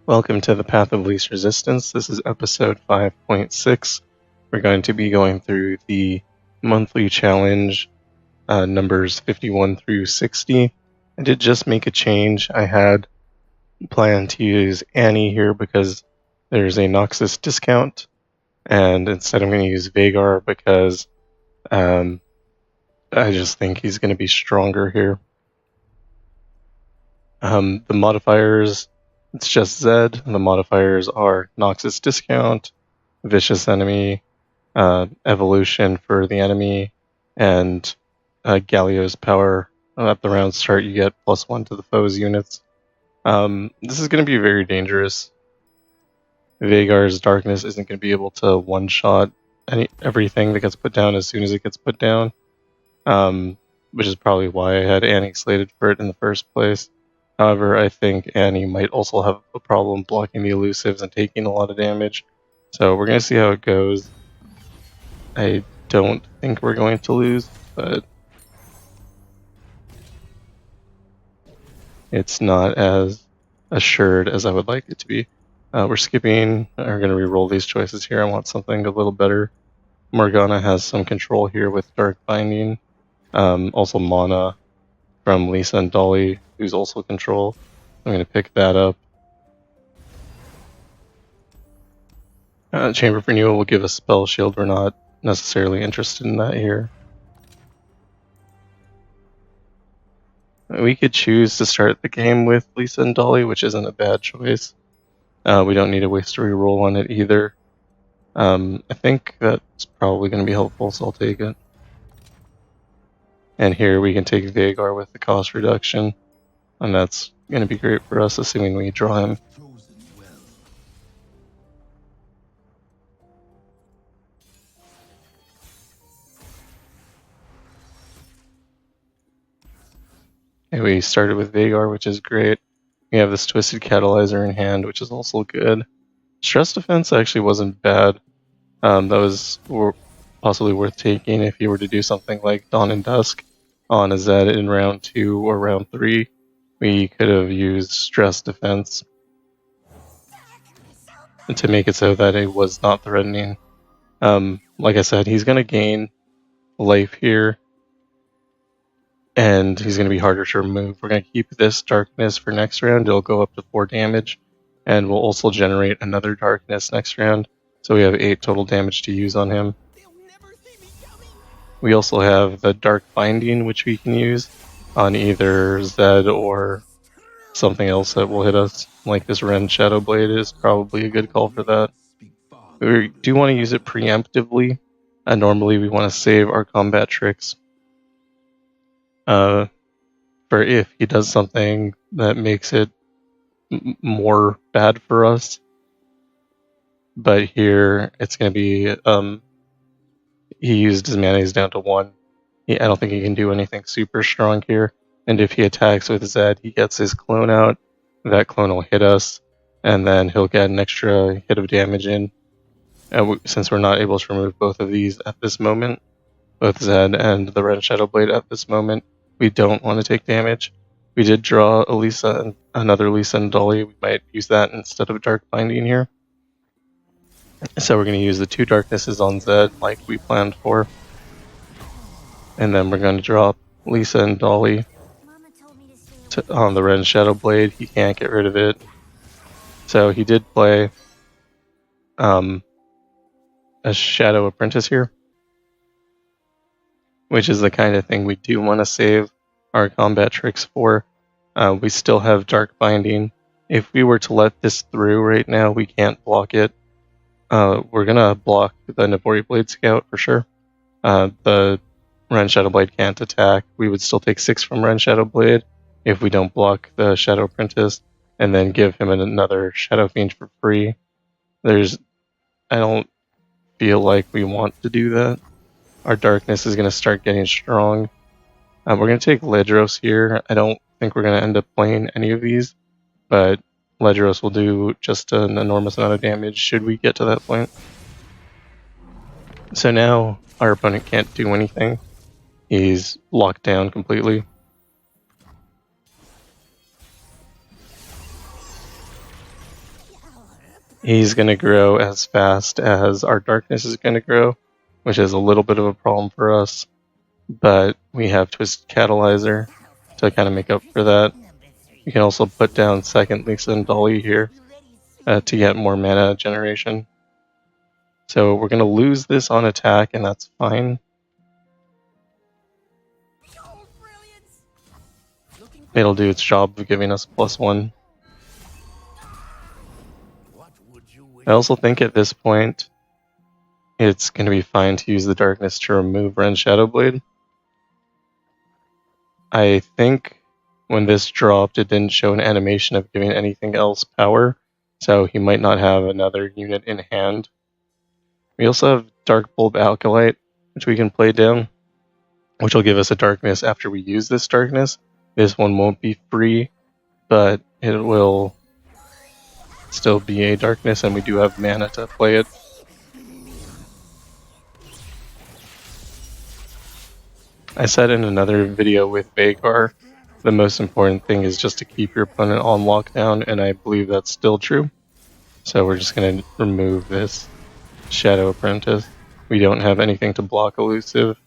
Welcome to the Path of Least Resistance. This is episode 5.6. We're going to be going through the monthly challenge, numbers 51 through 60. I did just make a change. I had planned to use Annie here because there's a Noxus discount, and instead I'm going to use Veigar because I just think he's going to be stronger here. The modifiers, it's just Zed. The modifiers are Noxus discount, vicious enemy, evolution for the enemy, and Galio's power. At the round start, you get +1 to the foe's units. This is going to be very dangerous. Veigar's darkness isn't going to be able to one-shot everything that gets put down as soon as it gets put down, which is probably why I had Annie slated for it in the first place. However, I think Annie might also have a problem blocking the elusives and taking a lot of damage. So we're going to see how it goes. I don't think we're going to lose, but it's not as assured as I would like it to be. We're skipping. We're going to re-roll these choices here. I want something a little better. Morgana has some control here with Dark Binding. Also Mana from Lisa and Dolly, who's also control. I'm going to pick that up. Chamber of Renewal will give us Spell Shield. We're not necessarily interested in that here. We could choose to start the game with Lisa and Dolly, which isn't a bad choice. We don't need to waste a reroll on it either. I think that's probably going to be helpful, so I'll take it. And here we can take Veigar with the cost reduction, and that's going to be great for us, assuming we draw him. Okay, we started with Veigar, which is great. We have this Twisted Catalyzer in hand, which is also good. Stress Defense actually wasn't bad. That was possibly worth taking if you were to do something like Dawn and Dusk on a Zed in round 2 or round 3. We could have used Stress Defense to make it so that it was not threatening. Like I said, he's going to gain life here, and he's going to be harder to remove. We're going to keep this darkness for next round. It'll go up to 4 damage, and we'll also generate another darkness next round, so we have 8 total damage to use on him. We also have the Dark Binding, which we can use on either Zed or something else that will hit us, like this Ren Shadow Blade is probably a good call for that. We do want to use it preemptively, and normally we want to save our combat tricks for if he does something that makes it more bad for us. But here it's going to be he used his mayonnaise down to 1. I don't think he can do anything super strong here. And if he attacks with Zed, he gets his clone out. That clone will hit us, and then he'll get an extra hit of damage in. And since we're not able to remove both of these at this moment, both Zed and the Red Shadow Blade at this moment, we don't want to take damage. We did draw another Lisa and Dolly. We might use that instead of Dark Binding here. So we're going to use the 2 darknesses on Zed like we planned for. And then we're going to drop Lisa and Dolly on the Red Shadow Blade. He can't get rid of it. So he did play a Shadow Apprentice here, which is the kind of thing we do want to save our combat tricks for. We still have Dark Binding. If we were to let this through right now, we can't block it. We're going to block the Nabori Blade Scout for sure. The Ren Shadow Blade can't attack. We would still take 6 from Ren Shadow Blade if we don't block the Shadow Apprentice, and then give him another Shadow Fiend for free. I don't feel like we want to do that. Our darkness is going to start getting strong. We're going to take Ledros here. I don't think we're going to end up playing any of these, but Ledros will do just an enormous amount of damage should we get to that point. So now our opponent can't do anything. He's locked down completely. he's going to grow as fast as our darkness is going to grow, which is a little bit of a problem for us. But we have Twisted Catalyzer to kind of make up for that. You can also put down second Lisa and Dolly here to get more mana generation. So we're going to lose this on attack, and that's fine. It'll do its job of giving us +1. I also think at this point, it's going to be fine to use the darkness to remove Ren's Shadowblade. I think when this dropped, it didn't show an animation of giving anything else power, so he might not have another unit in hand. We also have Dark Bulb Alkalite, which we can play down, which will give us a darkness after we use this darkness. This one won't be free, but it will still be a darkness, and we do have mana to play it. I said in another video with Veigar, the most important thing is just to keep your opponent on lockdown, and I believe that's still true. So we're just going to remove this Shadow Apprentice. We don't have anything to block Elusive.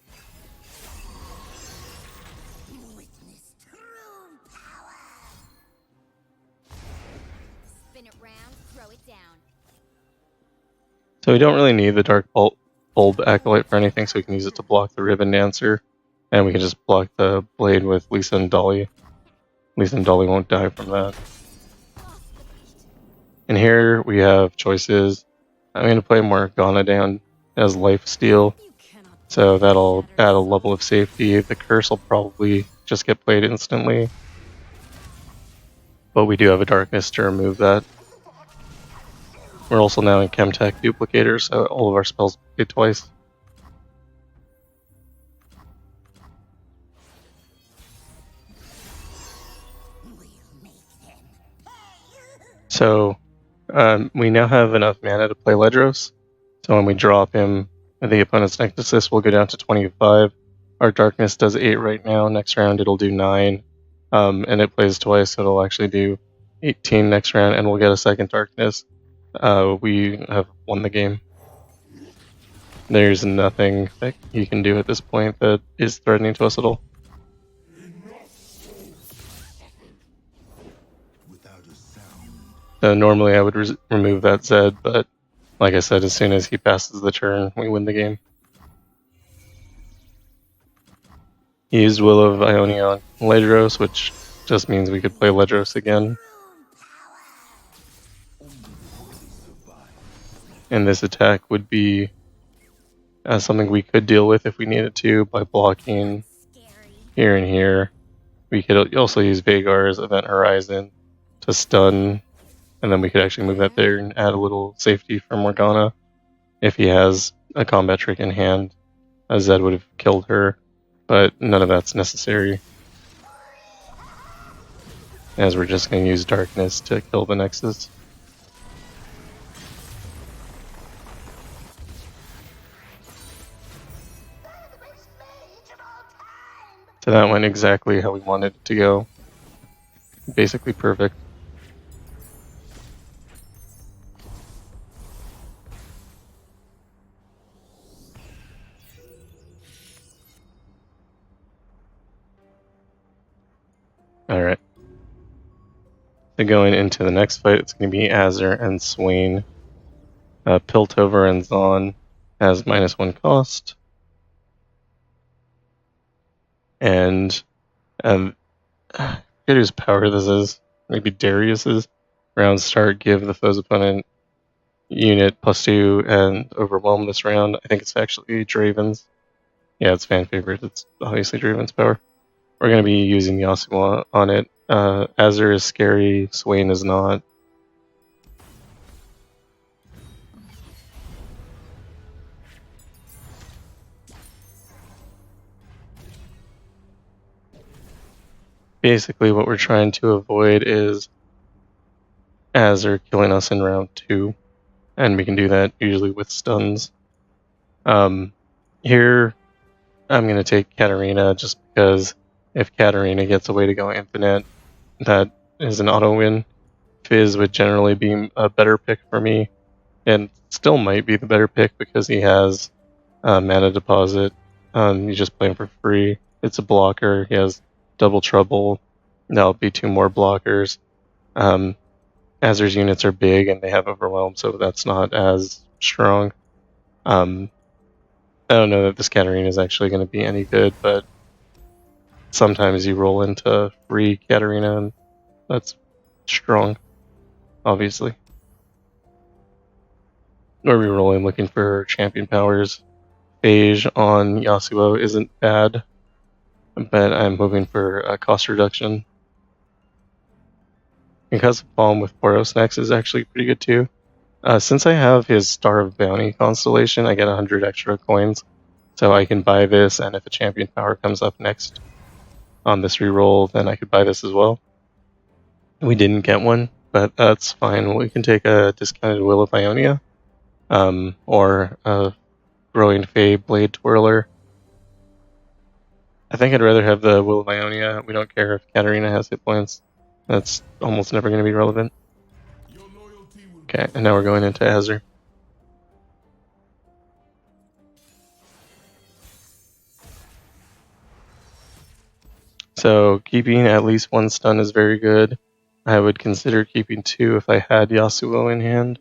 So we don't really need the Dark Bulb Acolyte for anything, so we can use it to block the Ribbon Dancer. And we can just block the Blade with Lisa and Dolly. Lisa and Dolly won't die from that. And here we have choices. I'm going to play Morgana down as lifesteal, so that'll add a level of safety. The Curse will probably just get played instantly, but we do have a Darkness to remove that. We're also now in Chemtech Duplicator, so all of our spells play twice. So we now have enough mana to play Ledros, so when we drop him, the opponent's Nexus will go down to 25. Our Darkness does 8 right now. Next round it'll do 9, and it plays twice, so it'll actually do 18 next round, and we'll get a second Darkness. We have won the game. There's nothing that he can do at this point that is threatening to us at all. Normally I would remove that Zed, but like I said, as soon as he passes the turn, we win the game. He used Will of Ionia on Ledros, which just means we could play Ledros again. And this attack would be something we could deal with if we needed to by blocking here and here. We could also use Veigar's Event Horizon to stun, and then we could actually move that there and add a little safety for Morgana. If he has a combat trick in hand, Zed would have killed her, but none of that's necessary, as we're just going to use Darkness to kill the Nexus. So that went exactly how we wanted it to go. Basically perfect. Alright. So going into the next fight, it's going to be Azir and Swain. Piltover and Zon has -1 cost. And I forget whose power this is. Maybe Darius's. Round start, give the foe's opponent unit +2 and overwhelm this round. I think it's actually Draven's. Yeah, it's fan favorite. It's obviously Draven's power. We're going to be using Yasuo on it. Azir is scary, Swain is not. Basically what we're trying to avoid is Azir killing us in round 2, and we can do that usually with stuns. Here I'm going to take Katarina just because if Katarina gets a way to go infinite, that is an auto win. Fizz would generally be a better pick for me, and still might be the better pick because he has mana deposit. You just play him for free. It's a blocker. He has double trouble. That'll be 2 more blockers. Azir's units are big and they have overwhelm, so that's not as strong. I don't know that this Katarina is actually going to be any good, but sometimes you roll into free Katarina and that's strong, obviously. Or re-rolling looking for champion powers. Phage on Yasuo isn't bad, but I'm hoping for a cost reduction. Because Palm with Poros next is actually pretty good too. Since I have his Star of Bounty constellation, I get 100 extra coins. So I can buy this, and if a champion power comes up next on this reroll, then I could buy this as well. We didn't get one, but that's fine. We can take a discounted Will of Ionia, or a Growing Fey Blade Twirler. I think I'd rather have the Will of Ionia. We don't care if Katarina has hit points. That's almost never going to be relevant. Okay, and now we're going into Azir. So keeping at least 1 stun is very good. I would consider keeping 2 if I had Yasuo in hand.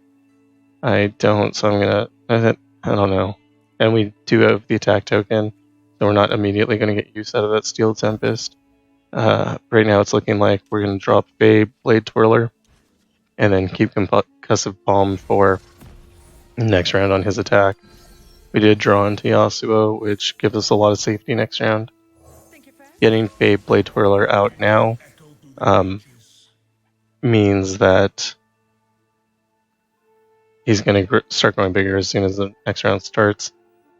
I don't, so I'm gonna, I don't know. And we do have the attack token, so we're not immediately gonna get use out of that Steel Tempest. Right now it's looking like we're gonna drop Fey Blade Twirler, and then keep Concussive Palm for next round on his attack. We did draw into Yasuo, which gives us a lot of safety next round. Getting Fey Blade Twirler out now means that he's going to start going bigger as soon as the next round starts.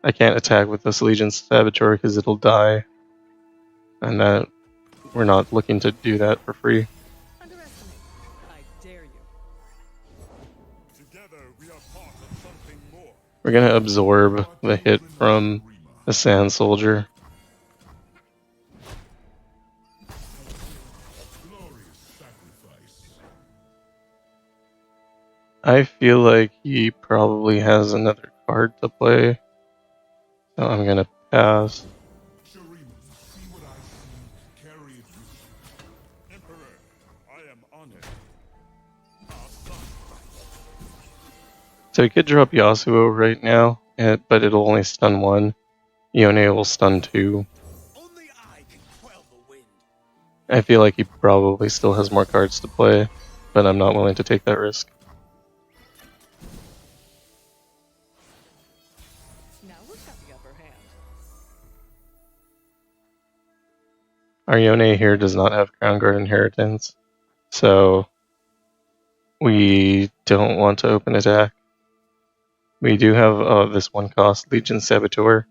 I can't attack with this Legion's Saboteur because it'll die, and that we're not looking to do that for free. We're going to absorb the hit from the Sand Soldier. I feel like he probably has another card to play, so I'm going to pass. So he could drop Yasuo right now, but it'll only stun 1. Yone will stun 2. I feel like he probably still has more cards to play, but I'm not willing to take that risk. Our Yone here does not have Crown Guard Inheritance, so we don't want to open attack. We do have this 1 cost Legion Saboteur.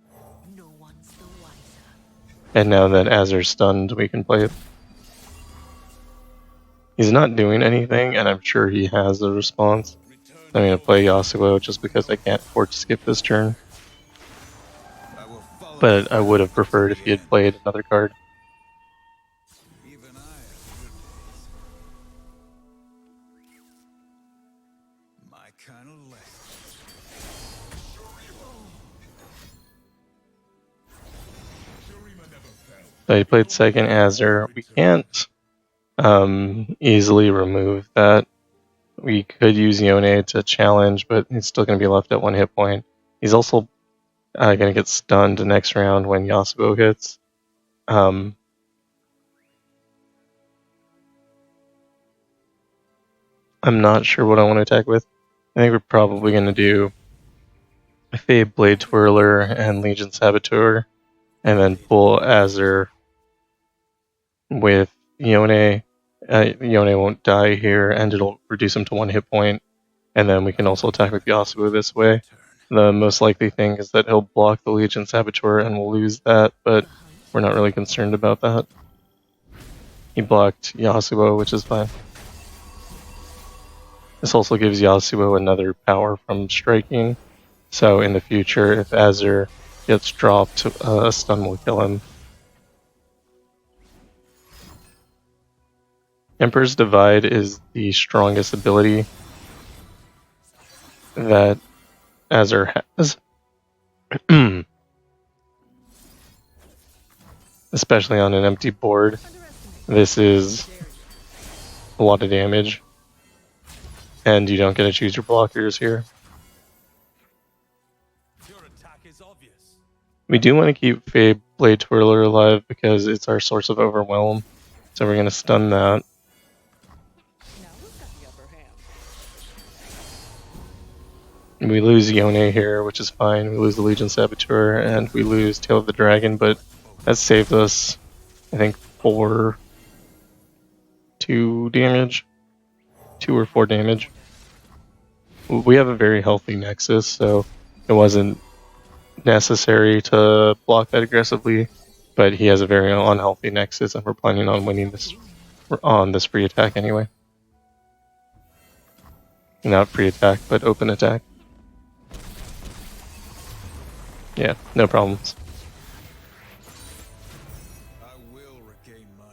And now that Azir's stunned, we can play it. He's not doing anything, and I'm sure he has a response. I'm going to play Yasuo just because I can't afford to skip this turn. But I would have preferred if he had played another card. So he played second Azir. We can't easily remove that. We could use Yone to challenge, but he's still going to be left at 1 hit point. He's also going to get stunned next round when Yasuo hits. I'm not sure what I want to attack with. I think we're probably going to do Fey Blade Twirler and Legion Saboteur, and then pull Azir with Yone. Yone won't die here, and it'll reduce him to 1 hit point, and then we can also attack with Yasuo this way. The most likely thing is that he'll block the Legion Saboteur and we'll lose that, but we're not really concerned about that. He blocked Yasuo, which is fine. This also gives Yasuo another power from striking, so in the future, if Azir gets dropped, a stun will kill him. Emperor's Divide is the strongest ability that Azir has. Especially on an empty board. This is a lot of damage. And you don't get to choose your blockers here. We do want to keep Fae Blade Twirler alive because it's our source of overwhelm. So we're going to stun that. We lose Yone here, which is fine. We lose the Legion Saboteur, and we lose Tail of the Dragon, but that saved us, I think, 2 damage. 2 or 4 damage. We have a very healthy Nexus, so it wasn't necessary to block that aggressively, but he has a very unhealthy Nexus, and we're planning on winning this on this free attack anyway. Not free attack, but open attack. Yeah, no problems. I will regain my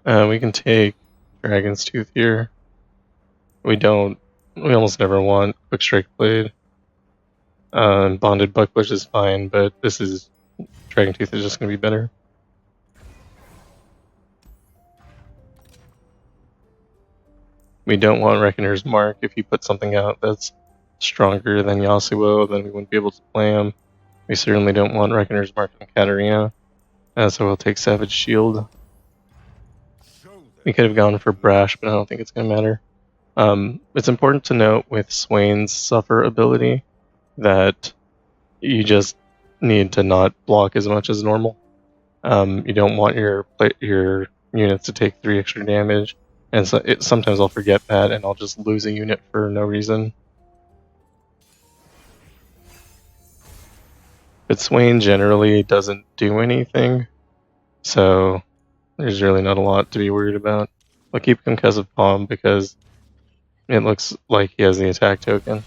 honor. We can take Dragon's Tooth here. We almost never want Quick Strike Blade. Bonded Buckbush is fine, but Dragon Tooth is just going to be better. We don't want Reckoner's Mark. If he puts something out that's stronger than Yasuo, then we wouldn't be able to play him. We certainly don't want Reckoner's Mark on Katarina, so we'll take Savage Shield. We could have gone for Brash, but I don't think it's going to matter. It's important to note with Swain's Suffer ability that you just need to not block as much as normal. You don't want your units to take 3 extra damage, and so sometimes I'll forget that and I'll just lose a unit for no reason. But Swain generally doesn't do anything, so there's really not a lot to be worried about. I'll keep Concussive Palm because it looks like he has the attack token.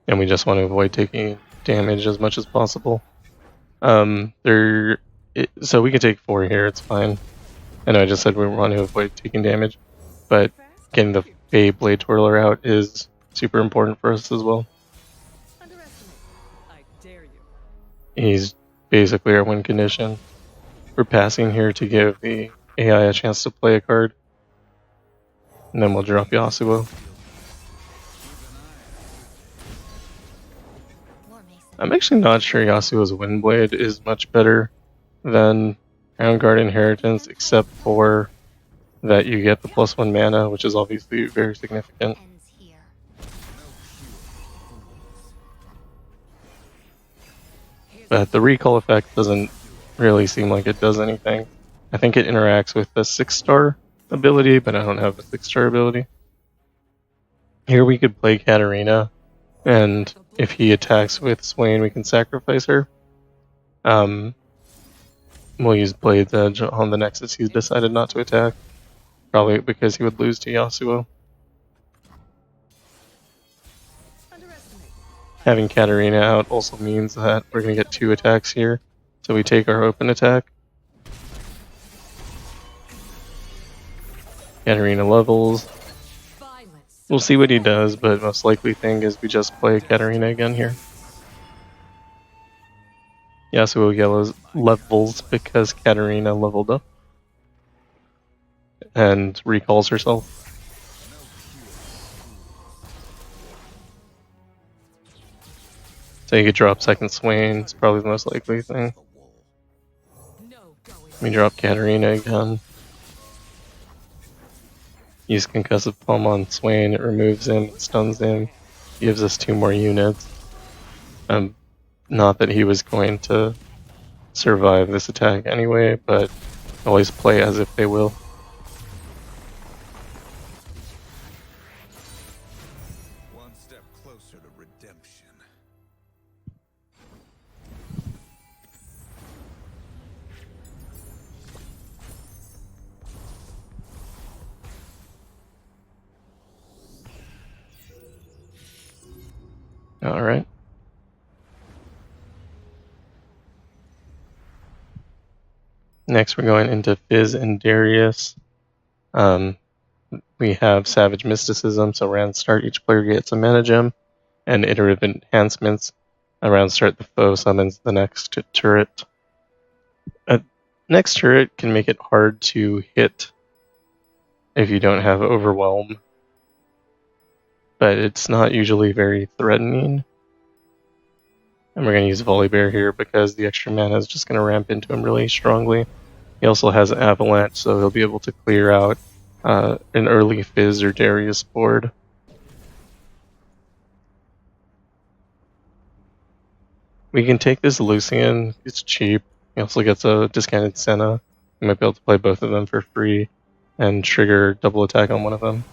And we just want to avoid taking damage as much as possible. So we can take 4 here, it's fine. I know I just said we want to avoid taking damage, but getting the Fae Blade Twirler out is super important for us as well. He's basically our win condition. We're passing here to give the AI a chance to play a card, and then we'll drop Yasuo. I'm actually not sure Yasuo's Windblade is much better than Crown Guard Inheritance, except for that you get the +1 mana, which is obviously very significant. But the recall effect doesn't really seem like it does anything. I think it interacts with the 6-star ability, but I don't have the 6-star ability. Here we could play Katarina, and if he attacks with Swain, we can sacrifice her. We'll use Blade's Edge on the Nexus he's decided not to attack, probably because he would lose to Yasuo. Having Katarina out also means that we're going to get 2 attacks here, so we take our open attack. Katarina levels. We'll see what he does, but most likely thing is we just play Katarina again here. Yasuo yellows levels because Katarina leveled up and recalls herself. So you could drop second Swain, it's probably the most likely thing. We drop Katarina again. Use Concussive Palm on Swain, it removes him, it stuns him, gives us 2 more units. Not that he was going to survive this attack anyway, but always play as if they will. One step closer to redemption. Alright. Next we're going into Fizz and Darius. We have Savage Mysticism, so around start each player gets a mana gem, and iterative enhancements. Around start the foe summons the next turret. Next turret can make it hard to hit if you don't have Overwhelm, but it's not usually very threatening. And we're going to use Volibear here because the extra mana is just going to ramp into him really strongly. He also has Avalanche, so he'll be able to clear out an early Fizz or Darius board. We can take this Lucian, it's cheap. He also gets a discounted Senna. We might be able to play both of them for free and trigger double attack on one of them.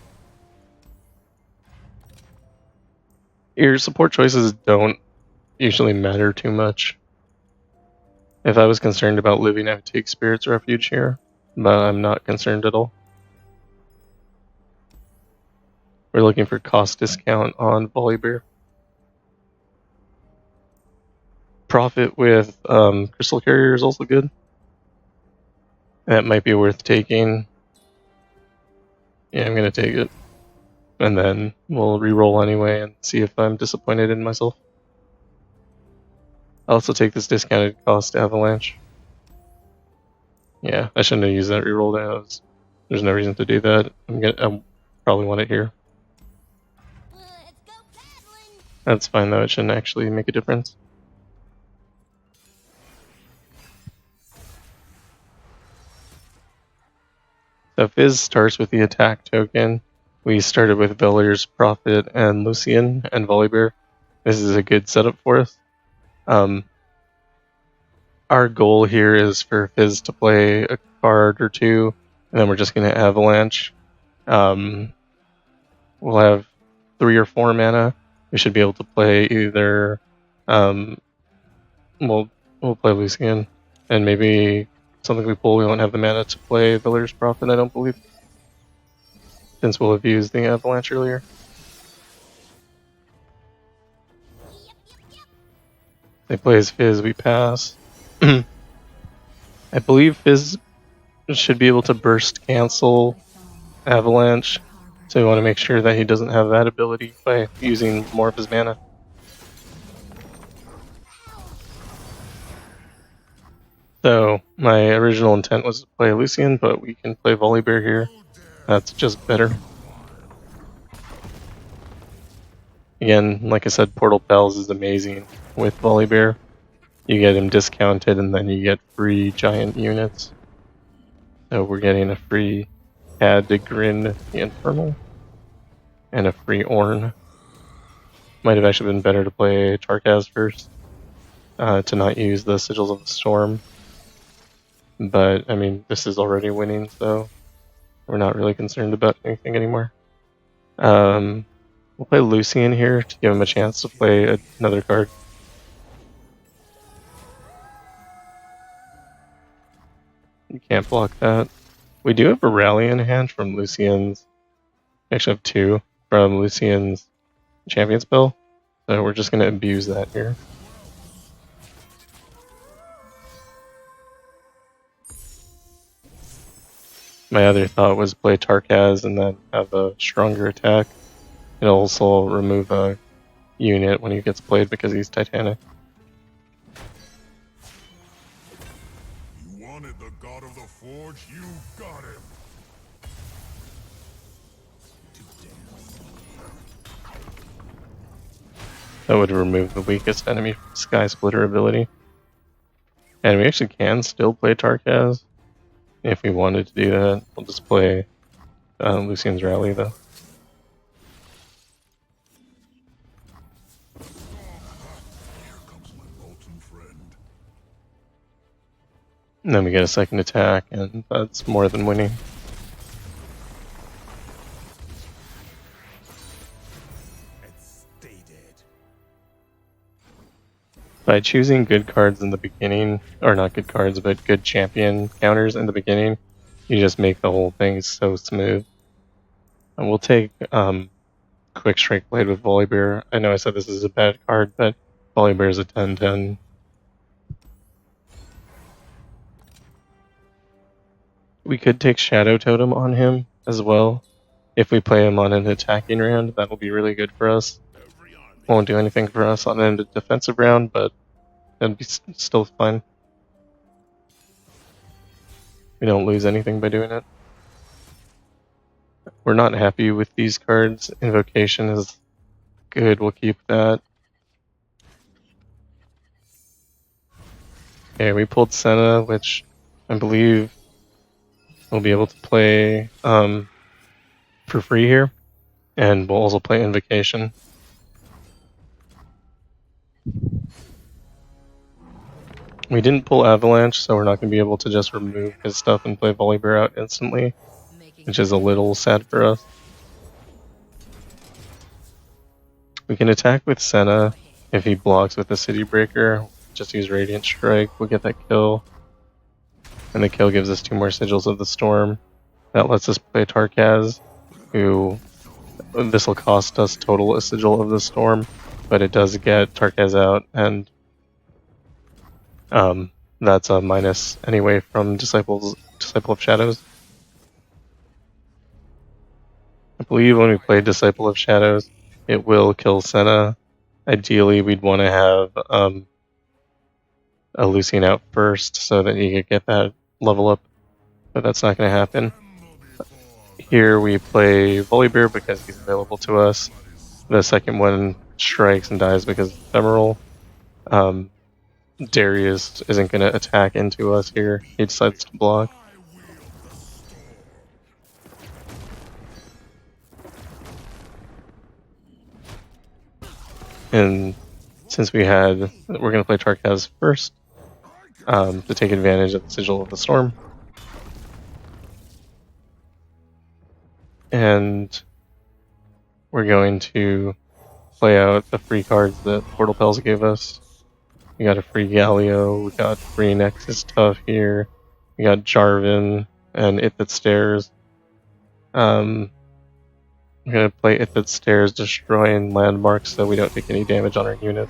Your support choices don't usually matter too much. If I was concerned about living, I would take Spirit's Refuge here, but I'm not concerned at all. We're looking for cost discount on Volibear. Profit with Crystal Carrier is also good. That might be worth taking. Yeah, I'm gonna take it. And then we'll re-roll anyway and see if I'm disappointed in myself. I'll also take this discounted cost Avalanche. Yeah, I shouldn't have used that re-roll. There's no reason to do that. I probably want it here. That's fine though, it shouldn't actually make a difference. So Fizz starts with the attack token. We started with Veliar's Prophet and Lucian and Volibear. This is a good setup for us. Our goal here is for Fizz to play a card or two, and then we're just going to Avalanche. We'll have 3 or 4 mana. We should be able to play either. We'll play Lucian, and maybe something we pull. We won't have the mana to play Veliar's Prophet, I don't believe, since we'll have used the Avalanche earlier. They play as Fizz, we pass. I believe Fizz should be able to burst cancel Avalanche, so we want to make sure that he doesn't have that ability by using more of his mana. So my original intent was to play Lucian, but we can play Volibear here. That's just better. Again, like I said, Portal Pals is amazing with Volibear. You get him discounted and then you get free giant units. So we're getting a free Cad to Grin the Infernal and a free Ornn. Might have actually been better to play Tarkaz first, to not use the Sigils of the Storm. But, I mean, this is already winning, so we're not really concerned about anything anymore. We'll play Lucian here to give him a chance to play another card. You can't block that. We do have a rally in hand from Lucian's. We actually have 2 from Lucian's champion spell, so we're just going to abuse that here. My other thought was play Tarkaz and then have a stronger attack. It'll also remove a unit when he gets played because he's Titanic. You wanted the god of the forge, you got him. That would remove the weakest enemy from Sky Splitter ability. And we actually can still play Tarkaz if we wanted to do that. We'll just play Lucian's Rally though. Here comes my molten friend. And then we get a second attack, and that's more than winning. By choosing good cards in the beginning, or not good cards, but good champion counters in the beginning, you just make the whole thing so smooth. And we'll take Quick Strike Blade with Volibear. I know I said this is a bad card, but Volibear is a 10/10. We could take Shadow Totem on him as well. If we play him on an attacking round, that'll be really good for us. Won't do anything for us on a defensive round, but that'd be still fine. We don't lose anything by doing it. We're not happy with these cards. Invocation is good, we'll keep that. Okay, we pulled Senna, which I believe we'll be able to play for free here. And we'll also play Invocation. We didn't pull Avalanche, so we're not going to be able to just remove his stuff and play Volibear out instantly, which is a little sad for us. We can attack with Senna. If he blocks with the City Breaker, just use Radiant Strike, we'll get that kill. And the kill gives us 2 more Sigils of the Storm. That lets us play Tarkaz, who this will cost us total a Sigil of the Storm, but it does get Tarkaz out, and that's a minus anyway from Disciple of Shadows. I believe when we play Disciple of Shadows, it will kill Senna. Ideally, we'd want to have a Lucian out first so that you could get that level up, but that's not going to happen. Here we play Volibear because he's available to us. The second one strikes and dies because it's ephemeral. Darius isn't going to attack into us here. He decides to block. And since we're going to play Tarkaz first to take advantage of the Sigil of the Storm. And we're going to play out the free cards that Portal Pels gave us. We got a free Galio, we got free Nexus Tough here, we got Jarvan and It That Stares. I'm going to play It That Stares, destroying landmarks so we don't take any damage on our unit.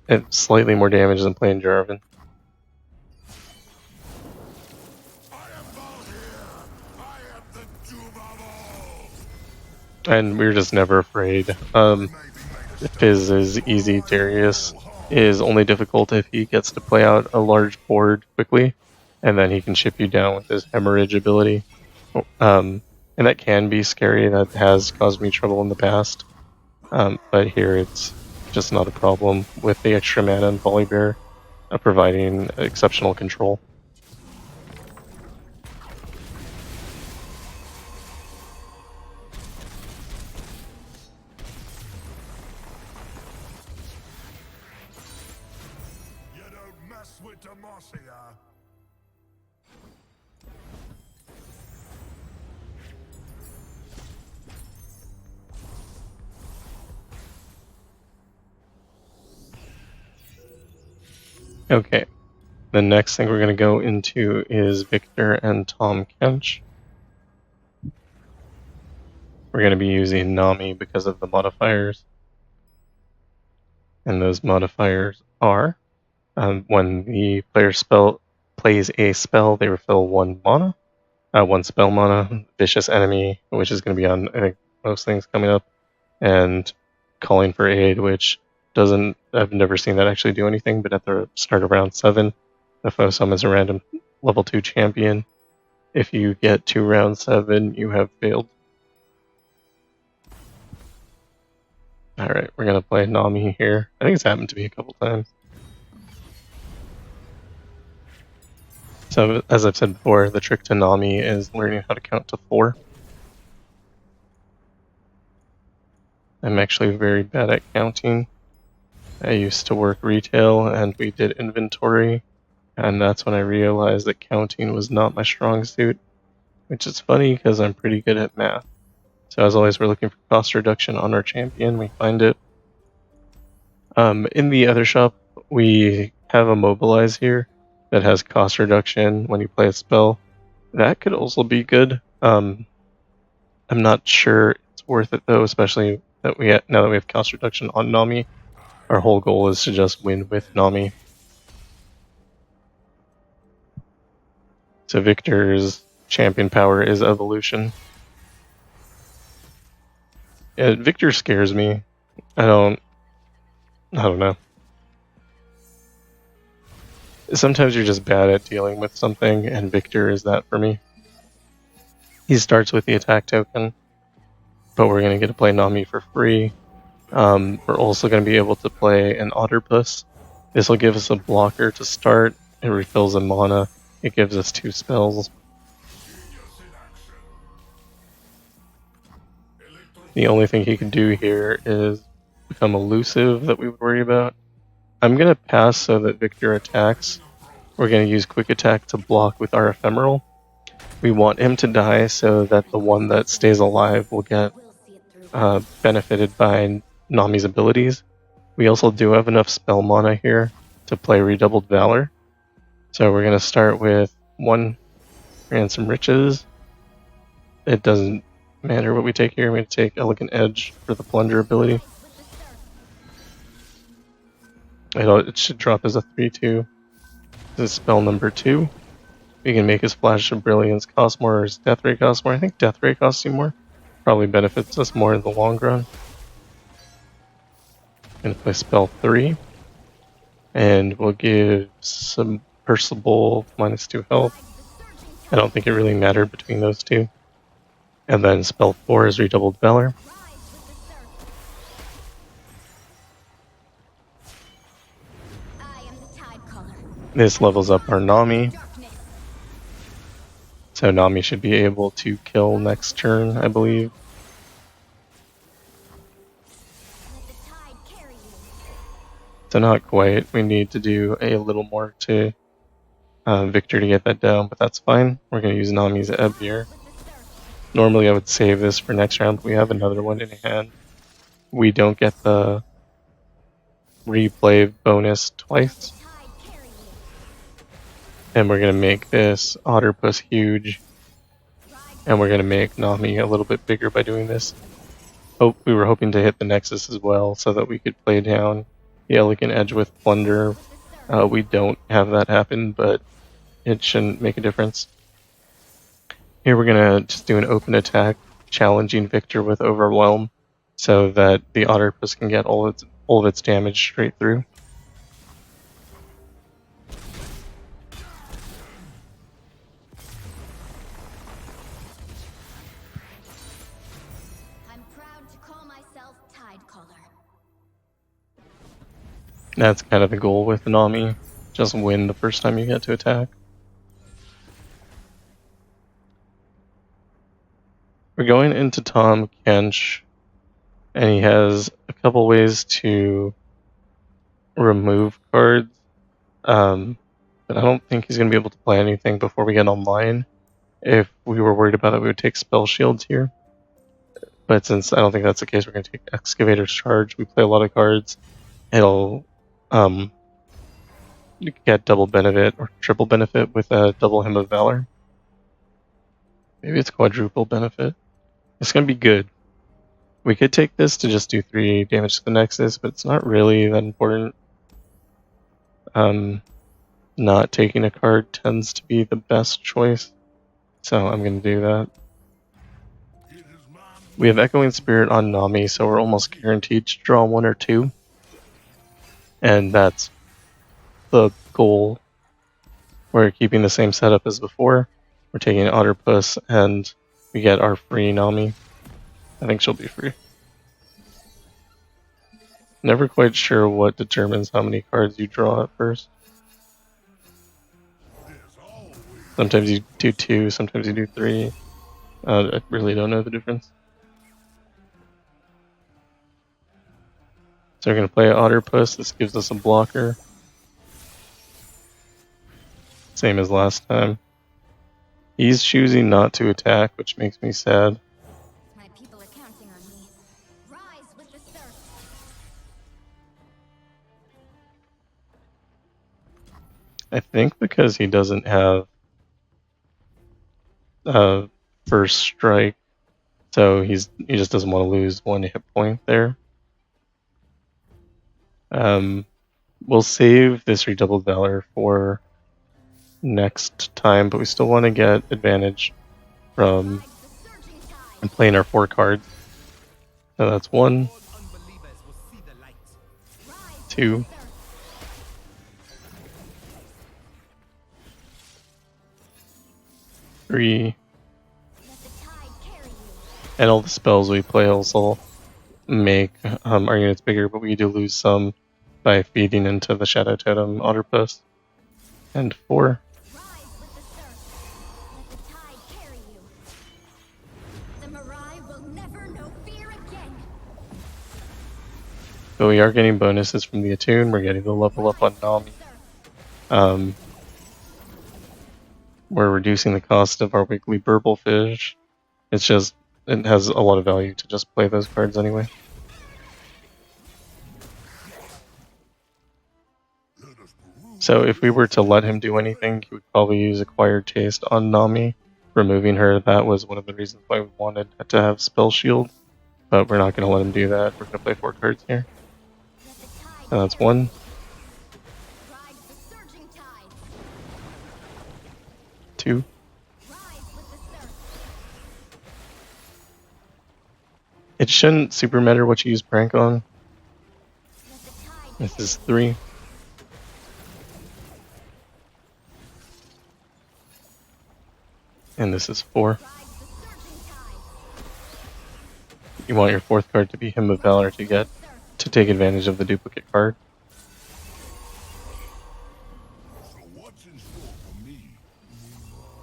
It's slightly more damage than playing Jarvan. And we're just never afraid. Fizz is easy. Darius is only difficult if he gets to play out a large board quickly, and then he can chip you down with his hemorrhage ability. And that can be scary. That has caused me trouble in the past. But here it's just not a problem with the extra mana and Volibear providing exceptional control. Okay, the next thing we're going to go into is Viktor and Tahm Kench. We're going to be using Nami because of the modifiers. And those modifiers are, when the player plays a spell, they refill 1 mana. 1 spell mana, Vicious Enemy, which is going to be on, I think, most things coming up, and Calling for Aid, which I've never seen that actually do anything, but at the start of round 7, the foe summons a random level 2 champion. If you get to round 7, you have failed. Alright, we're going to play Nami here. I think it's happened to me a couple times. So, as I've said before, the trick to Nami is learning how to count to 4. I'm actually very bad at counting. I used to work retail and we did inventory, and that's when I realized that counting was not my strong suit, which is funny because I'm pretty good at math. So as always, we're looking for cost reduction on our champion. We find it. In the other shop, we have a mobilize here that has cost reduction when you play a spell. That could also be good. I'm not sure it's worth it though, especially that now that we have cost reduction on Nami. Our whole goal is to just win with Nami. So Viktor's champion power is evolution. Yeah, Viktor scares me. I don't know. Sometimes you're just bad at dealing with something, and Viktor is that for me. He starts with the attack token, but we're going to get to play Nami for free. We're also going to be able to play an Otterpuss. This will give us a blocker to start. It refills a mana. It gives us 2 spells. The only thing he can do here is become elusive that we would worry about. I'm going to pass so that Viktor attacks. We're going to use quick attack to block with our ephemeral. We want him to die so that the one that stays alive will get benefited by Nami's abilities. We also do have enough spell mana here to play Redoubled Valor. So we're going to start with 1 Ransom Riches. It doesn't matter what we take here. We're going to take Elegant Edge for the Plunder ability. It should drop as a 3/2. This is spell number 2. We can make his Flash of Brilliance cost more or his Death Ray cost more. I think Death Ray costs you more. Probably benefits us more in the long run. I'm going to play spell 3. And we'll give some Percival -2 health. I don't think it really mattered between those two. And then spell 4 is Redoubled Valor. This levels up our Nami. So Nami should be able to kill next turn, I believe. So not quite. We need to do a little more to Viktor to get that down, but that's fine. We're going to use Nami's Ebb here. Normally I would save this for next round, but we have another one in hand. We don't get the replay bonus twice. And we're going to make this Otterpuss huge. And we're going to make Nami a little bit bigger by doing this. We were hoping to hit the Nexus as well so that we could play down the Elegant Edge with Plunder. We don't have that happen, but it shouldn't make a difference. Here we're going to just do an open attack, challenging Viktor with Overwhelm so that the Otterpuss can get all of its damage straight through. That's kind of the goal with Nami. Just win the first time you get to attack. We're going into Tahm Kench, and he has a couple ways to remove cards. But I don't think he's going to be able to play anything before we get online. If we were worried about it, we would take Spell Shields here. But since I don't think that's the case, we're going to take Excavator's Charge. We play a lot of cards. It'll get double benefit or triple benefit with a double Hymn of Valor. Maybe it's quadruple benefit. It's going to be good. We could take this to just do 3 damage to the Nexus, but it's not really that important. Not taking a card tends to be the best choice, so I'm going to do that. We have Echoing Spirit on Nami, so we're almost guaranteed to draw 1 or 2. And that's the goal. We're keeping the same setup as before. We're taking Otterpuss, and we get our free Nami. I think she'll be free. Never quite sure what determines how many cards you draw at first. Sometimes you do 2, sometimes you do 3. I really don't know the difference. So we're going to play Otterpuss. This gives us a blocker. Same as last time. He's choosing not to attack, which makes me sad. My people are counting on me. Rise with the surf. I think because he doesn't have first strike, So he just doesn't want to lose 1 hit point there. We'll save this Redoubled Valor for next time, but we still want to get advantage from playing our 4 cards. So that's 1, 2, 3, and all the spells we play also make our units bigger, but we do lose some by feeding into the Shadow Totem Otterpuss. And 4. But we are getting bonuses from the Attune. We're getting the level up on Nami. We're reducing the cost of our weekly Burble Fish. It's just, it has a lot of value to just play those cards anyway. So if we were to let him do anything, he would probably use Acquired Taste on Nami. Removing her, that was one of the reasons why we wanted to have Spell Shield. But we're not going to let him do that. We're going to play 4 cards here. And that's 1. 2. It shouldn't super matter what you use Prank on. This is 3. And this is 4. You want your 4th card to be Hymn of Valor to take advantage of the duplicate card.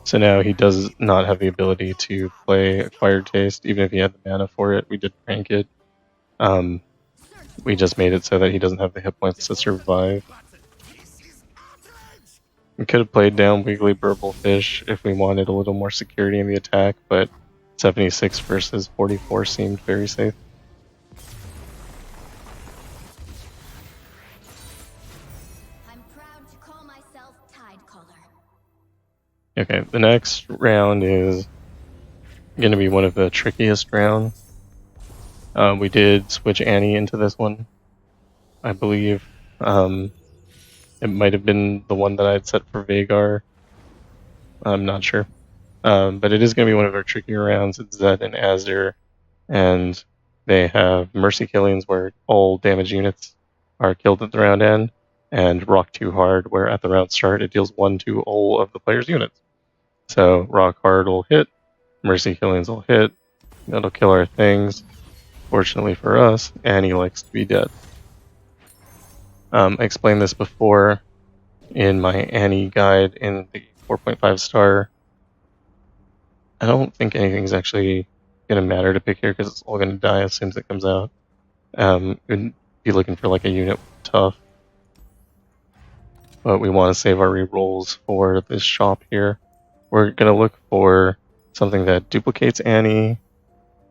So now he does not have the ability to play Acquired Taste, even if he had the mana for it. We did prank it. We just made it so that he doesn't have the hit points to survive. We could have played down Wiggly Burble Fish if we wanted a little more security in the attack, but 76 versus 44 seemed very safe. I'm proud to call myself Tidecaller. Okay, the next round is going to be one of the trickiest rounds. We did switch Annie into this one, I believe. It might have been the one that I had set for Veigar. I'm not sure. But it is going to be one of our trickier rounds. It's Zed and Azir, and they have Mercy Killings where all damage units are killed at the round end, and Rock Too Hard where at the round start it deals 1 to all of the player's units. So Rock Hard will hit, Mercy Killings will hit, that'll kill our things. Fortunately for us, Annie likes to be dead. I explained this before in my Annie guide in the 4.5 star. I don't think anything's actually going to matter to pick here because it's all going to die as soon as it comes out. We'd be looking for like a unit tough. But we want to save our rerolls for this shop here. We're going to look for something that duplicates Annie,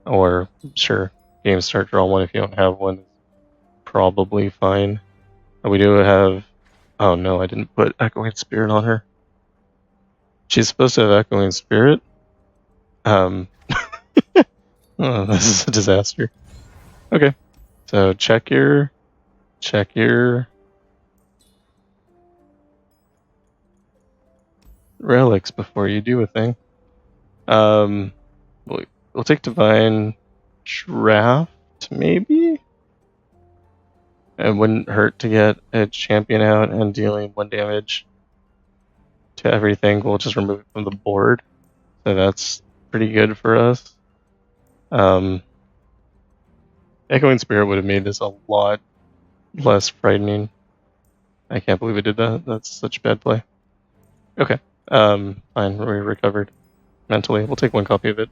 or sure, game start draw 1 if you don't have one. Probably fine. We do have... Oh no, I didn't put Echoing Spirit on her. She's supposed to have Echoing Spirit. Oh, this is a disaster. Okay, so check your relics before you do a thing. We'll take Divine Draft, maybe? It wouldn't hurt to get a champion out and dealing 1 damage to everything. We'll just remove it from the board. So that's pretty good for us. Echoing Spirit would have made this a lot less frightening. I can't believe it did that. That's such a bad play. Okay. Fine. We recovered mentally. We'll take 1 copy of it.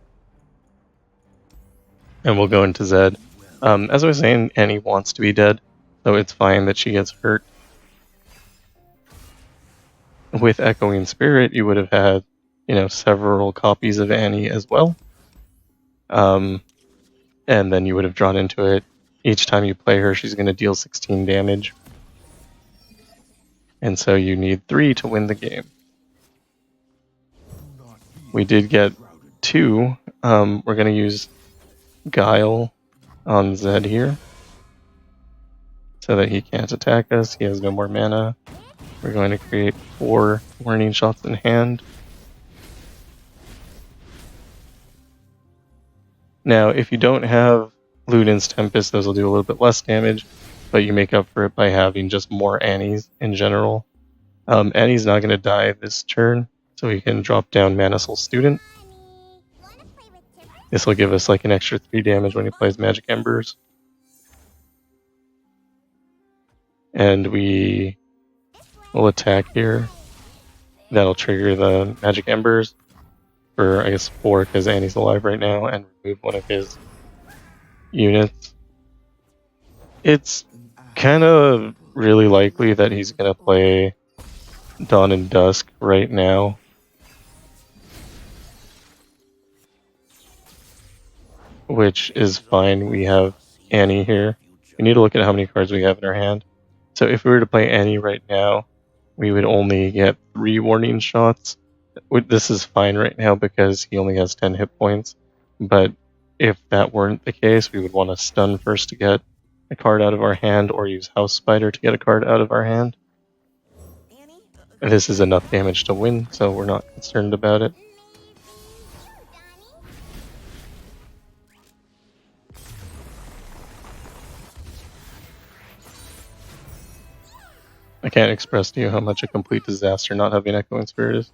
And we'll go into Zed. As I was saying, Annie wants to be dead, so it's fine that she gets hurt. With Echoing Spirit, you would have had, several copies of Annie as well. And then you would have drawn into it. Each time you play her, she's going to deal 16 damage. And so you need 3 to win the game. We did get 2. We're going to use Guile on Zed here, so that he can't attack us. He has no more mana. We're going to create 4 warning shots in hand. Now, if you don't have Luden's Tempest, those will do a little bit less damage, but you make up for it by having just more Annies in general. Annie's not going to die this turn, so we can drop down Mana Soul Student. This will give us like an extra 3 damage when he plays Magic Embers. And we will attack here. That'll trigger the Magic Embers for, I guess, 4 because Annie's alive right now, and remove one of his units. It's kind of really likely that he's going to play Dawn and Dusk right now. Which is fine. We have Annie here. We need to look at how many cards we have in our hand. So if we were to play Annie right now, we would only get 3 warning shots. This is fine right now because he only has 10 hit points. But if that weren't the case, we would want to stun first to get a card out of our hand, or use House Spider to get a card out of our hand. This is enough damage to win, so we're not concerned about it. I can't express to you how much a complete disaster not having Echoing Spirit is.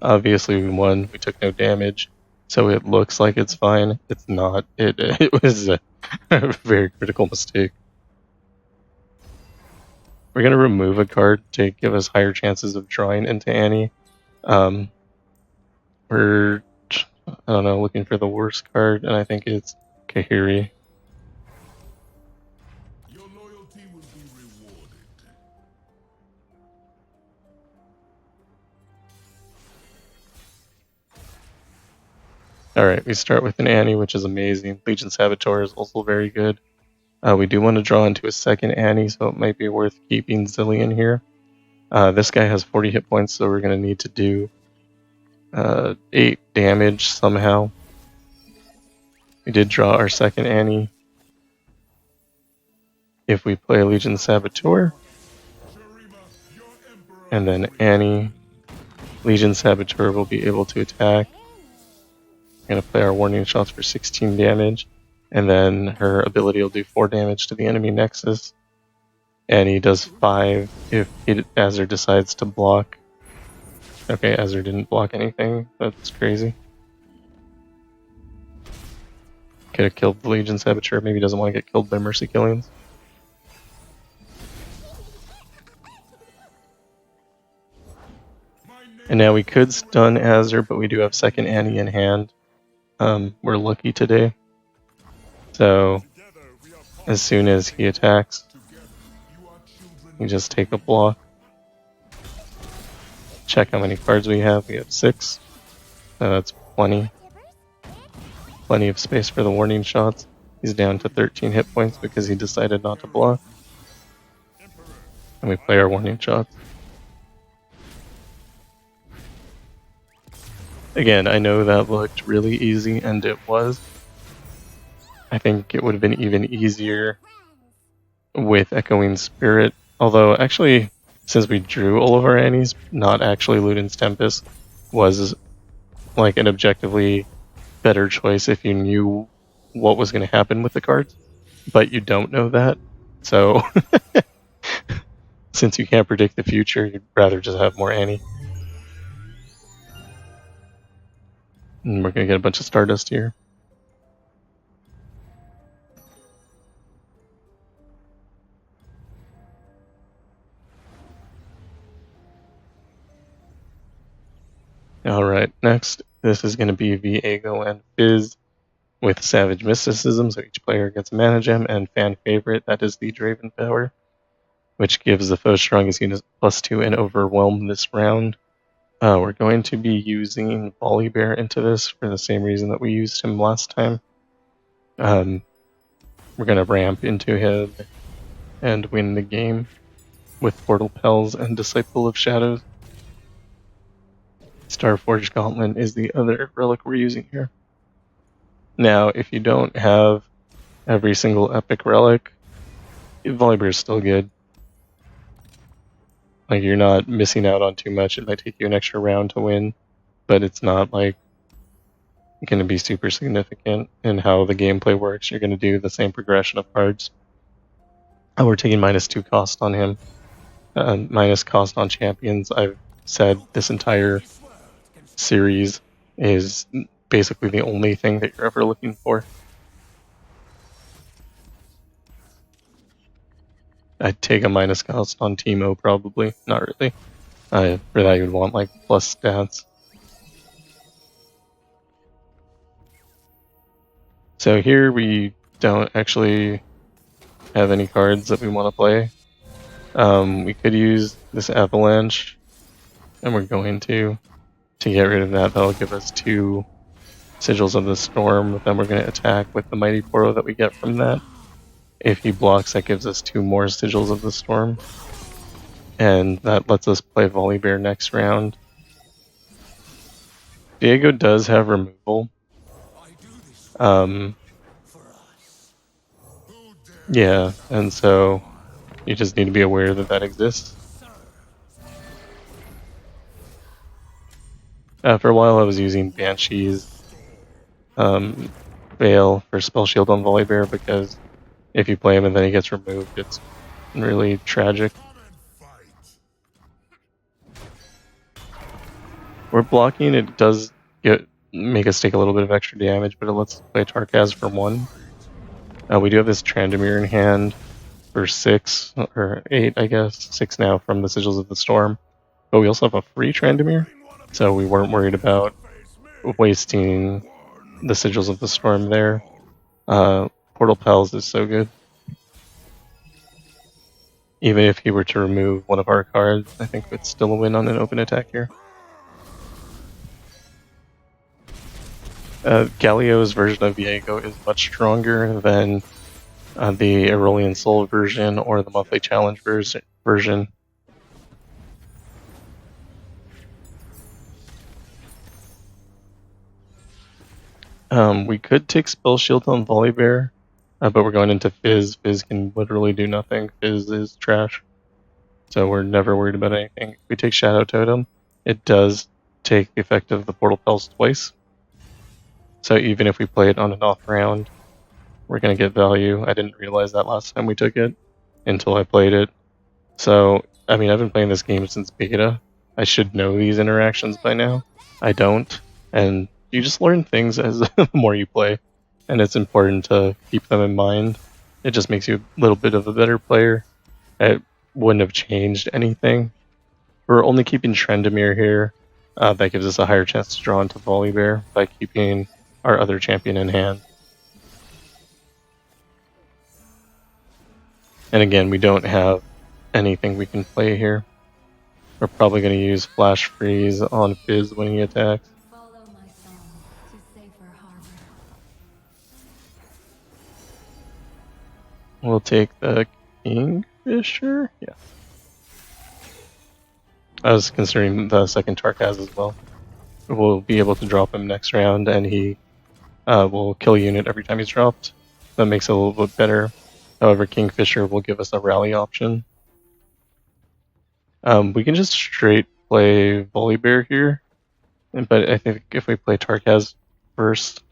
Obviously we won, we took no damage, so it looks like it's fine. It's not. It was a very critical mistake. We're going to remove a card to give us higher chances of drawing into Annie. We're, I don't know, looking for the worst card, and I think it's Kahiri. Your loyalty will be rewarded. Alright, we start with an Annie, which is amazing. Legion Saboteur is also very good. We do want to draw into a second Annie, so it might be worth keeping Zillion here. This guy has 40 hit points, so we're going to need to do 8 damage somehow. We did draw our second Annie. If we play Legion Saboteur, and then Annie, Legion Saboteur will be able to attack. We're going to play our warning shots for 16 damage, and then her ability will do 4 damage to the enemy Nexus. Annie does 5 if Azir decides to block. Okay, Azir didn't block anything. That's crazy. Could have killed the Legion Saboteur. Maybe doesn't want to get killed by Mercy Killings. And now we could stun Azir, but we do have second Annie in hand. We're lucky today. So, as soon as he attacks, we just take a block. Check how many cards we have. We have 6. So that's plenty. Plenty of space for the warning shots. He's down to 13 hit points because he decided not to block. And we play our warning shots. Again, I know that looked really easy, and it was. I think it would have been even easier with Echoing Spirit. Although, actually, since we drew all of our Annies, not actually Luden's Tempest was like an objectively better choice if you knew what was going to happen with the cards. But you don't know that. So, since you can't predict the future, you'd rather just have more Annie. And we're going to get a bunch of Stardust here. Alright, next, this is going to be Viego and Fizz with Savage Mysticism, so each player gets a mana gem, and fan favorite, that is the Draven power, which gives the foe's strongest unit +2 and overwhelm this round. We're going to be using Volibear into this for the same reason that we used him last time. We're going to ramp into him and win the game with Portal Pels and Disciple of Shadows. Starforged Gauntlet is the other relic we're using here. Now, if you don't have every single epic relic, Volibear is still good. Like, you're not missing out on too much. It might take you an extra round to win, but it's not like going to be super significant in how the gameplay works. You're going to do the same progression of cards. We're taking -2 cost on him, minus cost on champions. I've said this entire series is basically the only thing that you're ever looking for. I'd take a minus cost on Teemo probably, not really. For that you'd want like plus stats. So here we don't actually have any cards that we want to play. We could use this Avalanche, and we're going to get rid of that. That'll give us 2 Sigils of the Storm. Then we're going to attack with the Mighty Poro that we get from that. If he blocks, that gives us 2 more Sigils of the Storm. And that lets us play Volibear next round. Viego does have removal. Yeah, and so you just need to be aware that that exists. For a while I was using Banshee's Veil for Spell Shield on Volibear because if you play him and then he gets removed, it's really tragic. We're blocking, it does make us take a little bit of extra damage, but it lets us play Tarkaz for 1. We do have this Tryndamere in hand for 6, or 8 I guess, 6 now from the Sigils of the Storm. But we also have a free Tryndamere, so we weren't worried about wasting the Sigils of the Storm there. Portal Pals is so good. Even if he were to remove one of our cards, I think it's still a win on an open attack here. Galio's version of Viego is much stronger than the Aurelian Soul version or the monthly challenge version. We could take Spell Shield on Volibear, but we're going into Fizz. Fizz can literally do nothing. Fizz is trash. So we're never worried about anything. If we take Shadow Totem, it does take the effect of the Portal Pels twice. So even if we play it on an off round, we're going to get value. I didn't realize that last time we took it until I played it. So, I mean, I've been playing this game since beta. I should know these interactions by now. I don't. And you just learn things as the more you play. And it's important to keep them in mind. It just makes you a little bit of a better player. It wouldn't have changed anything. We're only keeping Tryndamere here. That gives us a higher chance to draw into Volibear by keeping our other champion in hand. And again, we don't have anything we can play here. We're probably going to use Flash Freeze on Fizz when he attacks. Follow my song to safer harbor. We'll take the Kingfisher? Yeah. I was considering the second Tarkaz as well. We'll be able to drop him next round, and he will kill a unit every time he's dropped. That makes it a little bit better. However, Kingfisher will give us a rally option. We can just straight play Volibear here, but I think if we play Tarkaz first,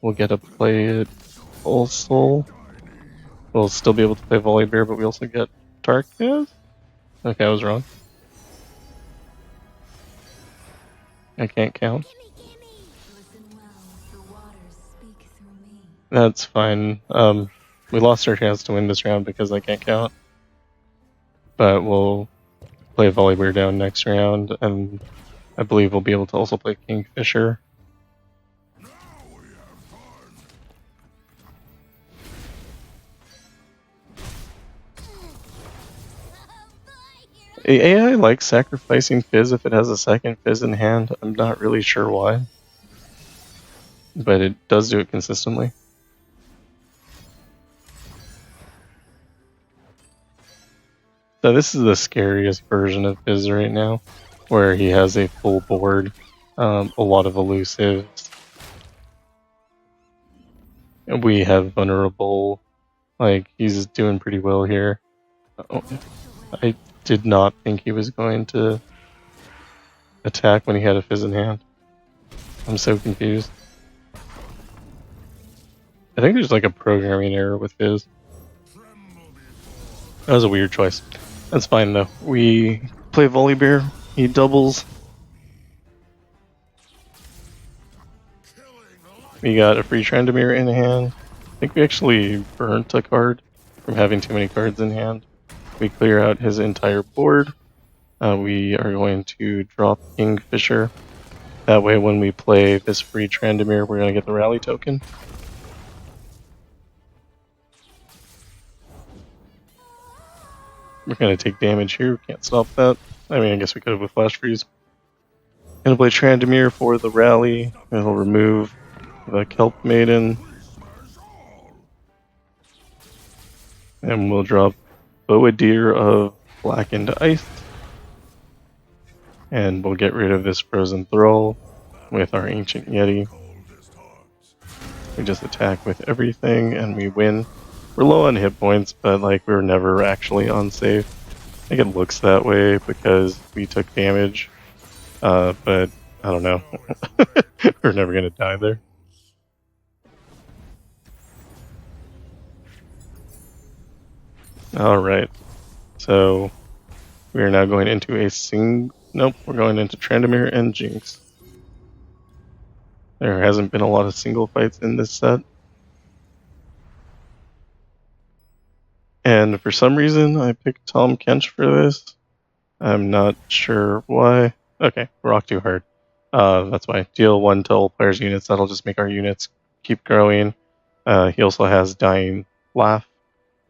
we'll get to play it also. We'll still be able to play Volibear, but we also get Tarkaz? Okay, I was wrong. I can't count. Listen well, the waters speak through me. That's fine. We lost our chance to win this round because I can't count. But we'll play Volibear down next round, and I believe we'll be able to also play Kingfisher. AI likes sacrificing Fizz if it has a second Fizz in hand. I'm not really sure why. But it does do it consistently. So this is the scariest version of Fizz right now. where he has a full board, a lot of elusives. And we have vulnerable, like, he's doing pretty well here. Oh, I did not think he was going to attack when he had a Fizz in hand. I'm so confused. I think there's like a programming error with Fizz. That was a weird choice. That's fine though. We play Volibear, he doubles. We got a free Tryndamere in hand. I think we actually burnt a card from having too many cards in hand. We clear out his entire board. We are going to drop Kingfisher. That way when we play this free Tryndamere, we're going to get the rally token. We're going to take damage here, can't stop that. I mean, I guess we could have with Flash Freeze. Gonna play Tryndamere for the rally, and he'll remove the Kelp Maiden. And we'll drop Bowdeer of Blackened Ice. And we'll get rid of this Frozen Thrall with our Ancient Yeti. We just attack with everything and we win. We're low on hit points, but like we're never actually unsafe. I think it looks that way because we took damage, but I don't know. We're never gonna die there. Alright, so we are now going into nope, we're going into Tryndamere and Jinx. There hasn't been a lot of single fights in this set. And for some reason, I picked Tahm Kench for this. I'm not sure why. Okay, rock too hard. That's why. Deal 1 to all players' units. That'll just make our units keep growing. He also has Dying Laugh,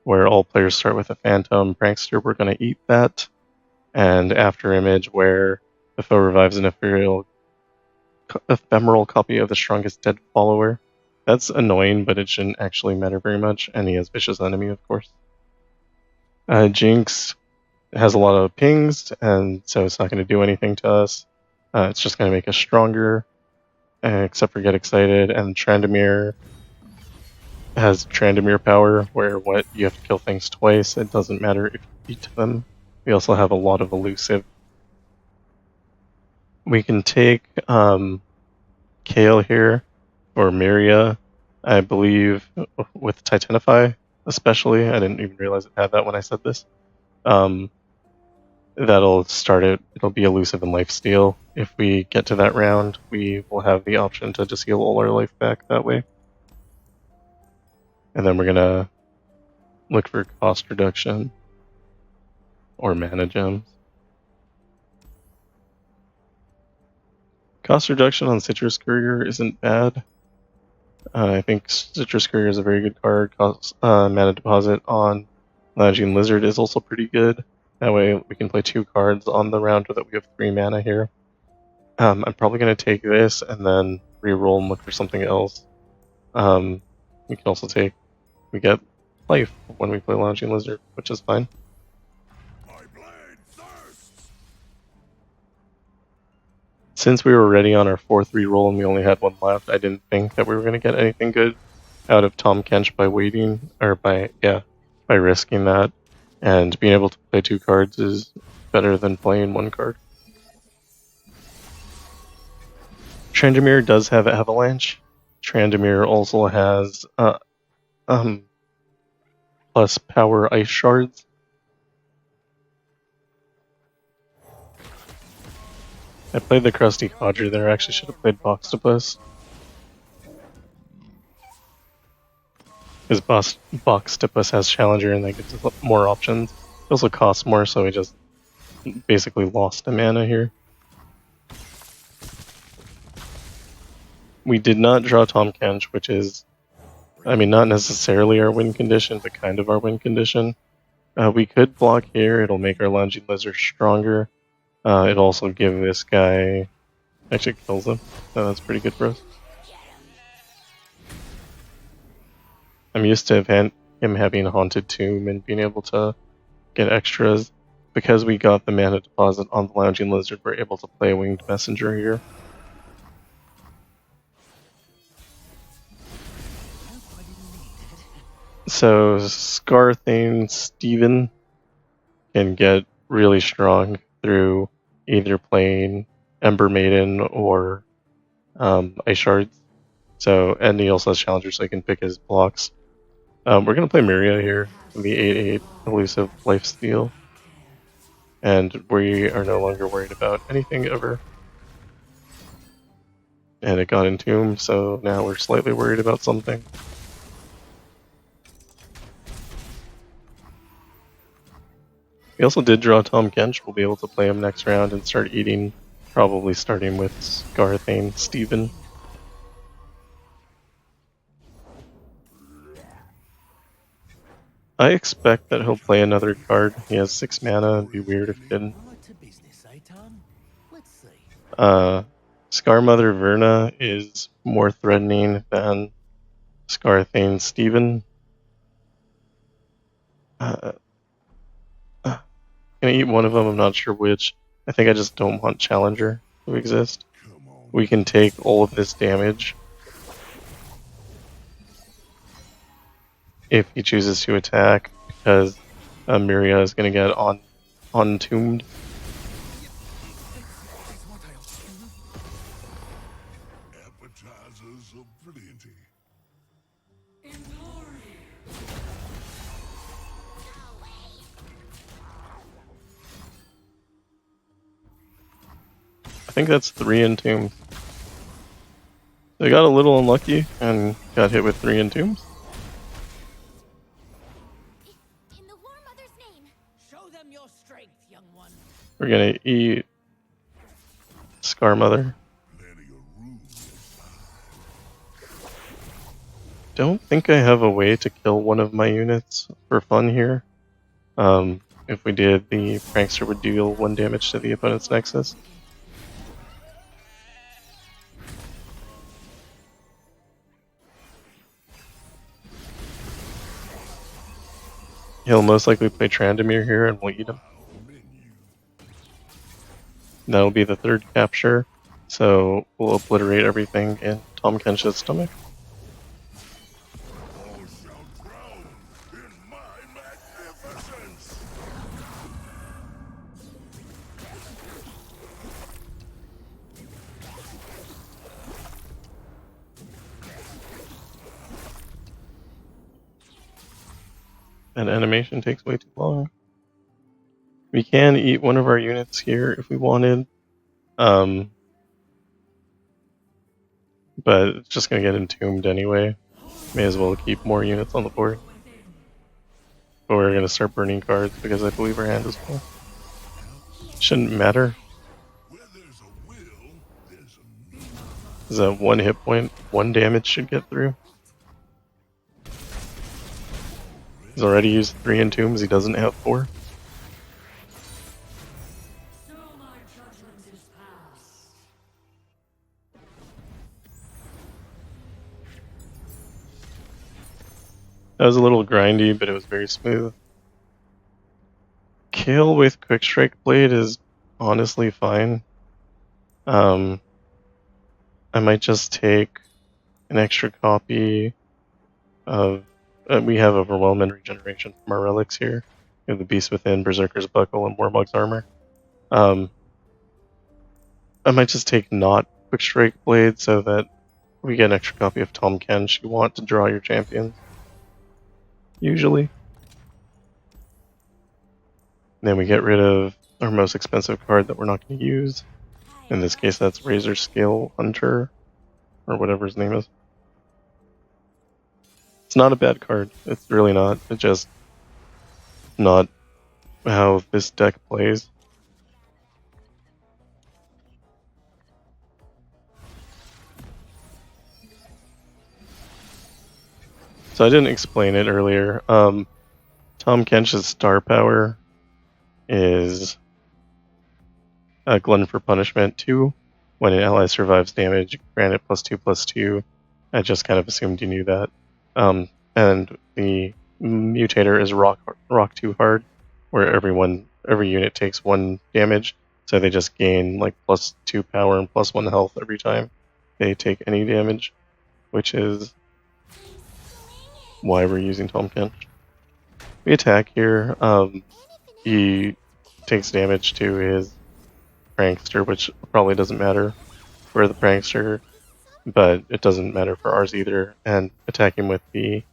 where all players start with a Phantom Prankster. We're going to eat that. And After Image, where the foe revives an ephemeral copy of the strongest dead follower. That's annoying, but it shouldn't actually matter very much. And he has Vicious Enemy, of course. Jinx has a lot of pings, and so it's not going to do anything to us. It's just going to make us stronger, except for Get Excited. And Tryndamere has Tryndamere power, where you have to kill things twice. It doesn't matter if you eat them. We also have a lot of elusive. We can take Kale here, or Miria, I believe, with Titanify, especially. I didn't even realize it had that when I said this. That'll start it. It'll be elusive and lifesteal. If we get to that round, we will have the option to just heal all our life back that way. And then we're gonna look for cost reduction or mana gems. Cost reduction on Citrus Courier isn't bad. I think Citrus Courier is a very good card. Mana deposit on Lounging Lizard is also pretty good. That way we can play 2 cards on the round so that we have 3 mana here. I'm probably going to take this and then reroll and look for something else. We can also we get life when we play Lounging Lizard, which is fine. Since we were already on our 4th reroll and we only had 1 left, I didn't think that we were going to get anything good out of Tahm Kench by waiting, or by risking that. And being able to play 2 cards is better than playing 1 card. Tryndamere does have Avalanche. Tryndamere also has plus power ice shards. I played the Crusty Codger there. I actually should have played Boxtopus. Because Boxtopus has Challenger and that gives us more options. It also costs more, so we just basically lost a mana here. We did not draw Tahm Kench, which is, I mean, not necessarily our win condition, but kind of our win condition. We could block here. It'll make our Lounging Lizard stronger. It'll also give this guy... Actually kills him. So that's pretty good for us. I'm used to him having a Haunted Tomb and being able to get extras. because we got the mana deposit on the Lounging Lizard, we're able to play a Winged Messenger here. So Scarthane Steven can get really strong through either playing Ember Maiden or Ice Shards. So, and he also has Challenger, so he can pick his blocks. We're going to play Miria here, the 8/8 elusive lifesteal. And we are no longer worried about anything ever. And it got entombed, so now we're slightly worried about something. We also did draw Tahm Kench. We'll be able to play him next round and start eating, probably starting with Scarthane Steven. I expect that he'll play another card. He has 6 mana, it'd be weird if he didn't. Scarmother Verna is more threatening than Scarthane Steven. Gonna eat one of them, I'm not sure which. I think I just don't want Challenger to exist. We can take all of this damage if he chooses to attack, because Miria is going to get on-tombed. Appetizers of brilliancy. I think that's 3 entombs. They got a little unlucky and got hit with 3 entombs. In the War Mother's name. Show them your strength, young one. We're gonna eat Scarmother. Don't think I have a way to kill one of my units for fun here. If we did, the Prankster would deal 1 damage to the opponent's Nexus. He'll most likely play Tryndamere here and we'll eat him. That'll be the 3rd capture, so we'll obliterate everything in Tahm Kench's stomach. All shall drown in my magnificence. And animation takes way too long. We can eat one of our units here if we wanted. But it's just gonna get entombed anyway. May as well keep more units on the board. But we're gonna start burning cards because I believe our hand is full. Shouldn't matter. Where there's a will, there's a need. Is that 1 hit point? 1 damage should get through. He's already used 3 entombs, he doesn't have 4. That was a little grindy, but it was very smooth. Kill with Quick Strike Blade is honestly fine. I might just take an extra copy of... we have Overwhelm and Regeneration from our relics here. We have the Beast Within, Berserker's Buckle, and Warmog's Armor. I might just take not Quick Strike Blade so that we get an extra copy of Tahm Kench. You want to draw your champions. Usually. Then we get rid of our most expensive card that we're not going to use. In this case, that's Razor Scale Hunter, or whatever his name is. It's not a bad card. It's really not. It's just not how this deck plays. So I didn't explain it earlier. Tahm Kench's star power is Glutton for Punishment 2. When an ally survives damage, grant it +2/+2. I just kind of assumed you knew that. And the mutator is Rock Too Hard, where everyone every unit takes 1 damage, so they just gain like +2 power and +1 health every time they take any damage, which is why we're using Tahm Kench. We attack here. He takes damage to his prankster, which probably doesn't matter for the prankster, but it doesn't matter for ours either. And attacking with the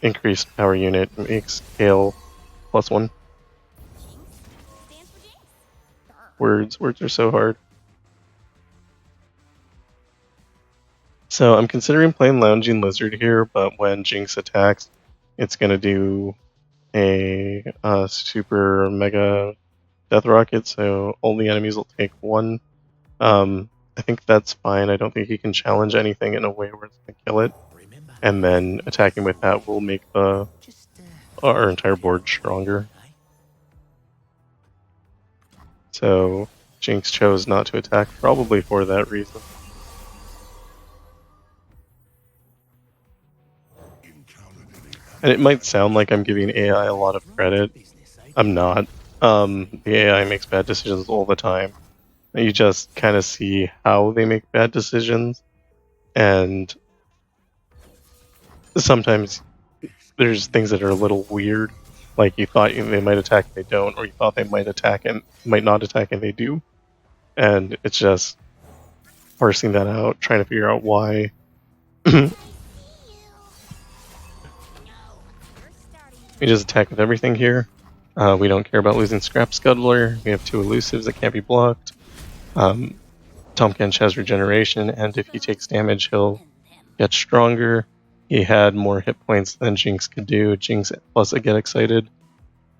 increased power unit makes Kale +1. Stands for Jinx. Words are so hard. So I'm considering playing Lounging Lizard here, but when Jinx attacks, it's gonna do a super mega death rocket, so only enemies will take 1. I think that's fine. I don't think he can challenge anything in a way where it's gonna kill it. And then attacking with that will make our entire board stronger. So Jinx chose not to attack, probably for that reason. And it might sound like I'm giving AI a lot of credit. I'm not. The AI makes bad decisions all the time. You just kind of see how they make bad decisions, and sometimes there's things that are a little weird. Like you thought they might attack and they don't, or you thought they might attack and might not attack and they do. And it's just parsing that out, trying to figure out why. We just attack with everything here. We don't care about losing Scrap Scuttler. We have 2 elusives that can't be blocked. Tahm Kench has regeneration, and if he takes damage, he'll get stronger. He had more hit points than Jinx could do. Jinx plus a Get Excited.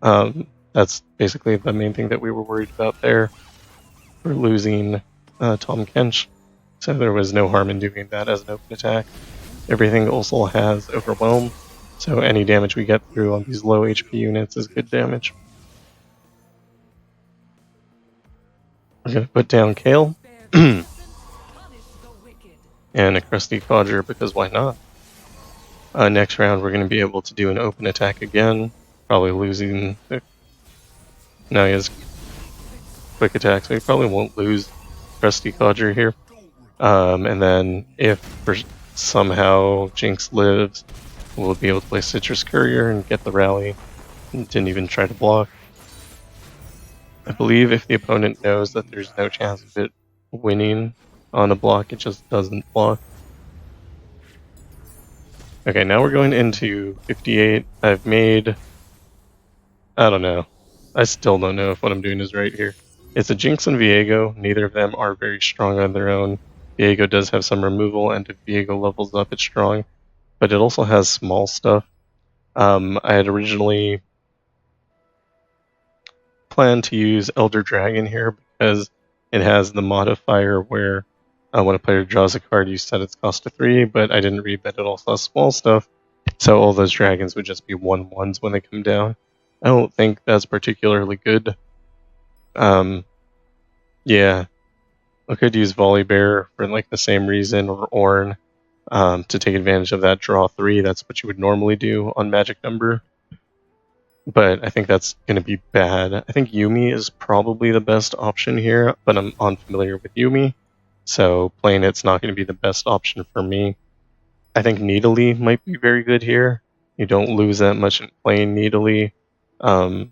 That's basically the main thing that we were worried about there. We're losing Tahm Kench, so there was no harm in doing that as an open attack. Everything also has Overwhelm, so any damage we get through on these low HP units is good damage. We're going to put down Kale and a Crusty Codger, because why not? Next round we're going to be able to do an open attack again, probably losing... Now he has quick attack, so he probably won't lose Crusty Codger here. And then if for somehow Jinx lives, we'll be able to play Citrus Courier and get the rally. Didn't even try to block. I believe if the opponent knows that there's no chance of it winning on a block, it just doesn't block. Okay, now we're going into 58. I've made... I don't know. I still don't know if what I'm doing is right here. It's a Jinx and Viego. Neither of them are very strong on their own. Viego does have some removal, and if Viego levels up, it's strong. But it also has small stuff. I had originally planned to use Elder Dragon here because it has the modifier where when a player draws a card, you set its cost to 3, but I didn't read that it also has small stuff, so all those dragons would just be 1/1s when they come down. I don't think that's particularly good. Yeah, I could use Volibear for like the same reason, or Ornn, to take advantage of that draw 3. That's what you would normally do on Magic Number. But I think that's going to be bad. I think Yuumi is probably the best option here, but I'm unfamiliar with Yuumi, so playing it's not going to be the best option for me. I think Nidalee might be very good here. You don't lose that much in playing Nidalee. I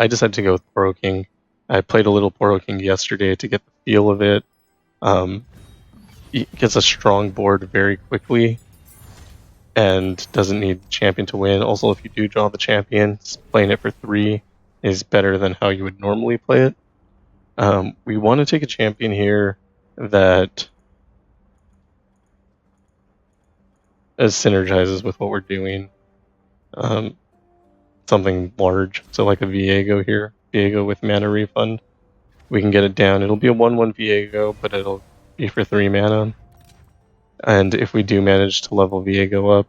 decided to go with Poro King. I played a little Poro King yesterday to get the feel of it. It gets a strong board very quickly and doesn't need champion to win. Also, if you do draw the champion, playing it for 3 is better than how you would normally play it. We want to take a champion here that synergizes with what we're doing. Something large, so like a Viego here. Viego with mana refund. We can get it down. It'll be a 1/1 Viego, but it'll be for 3 mana. And if we do manage to level Viego up,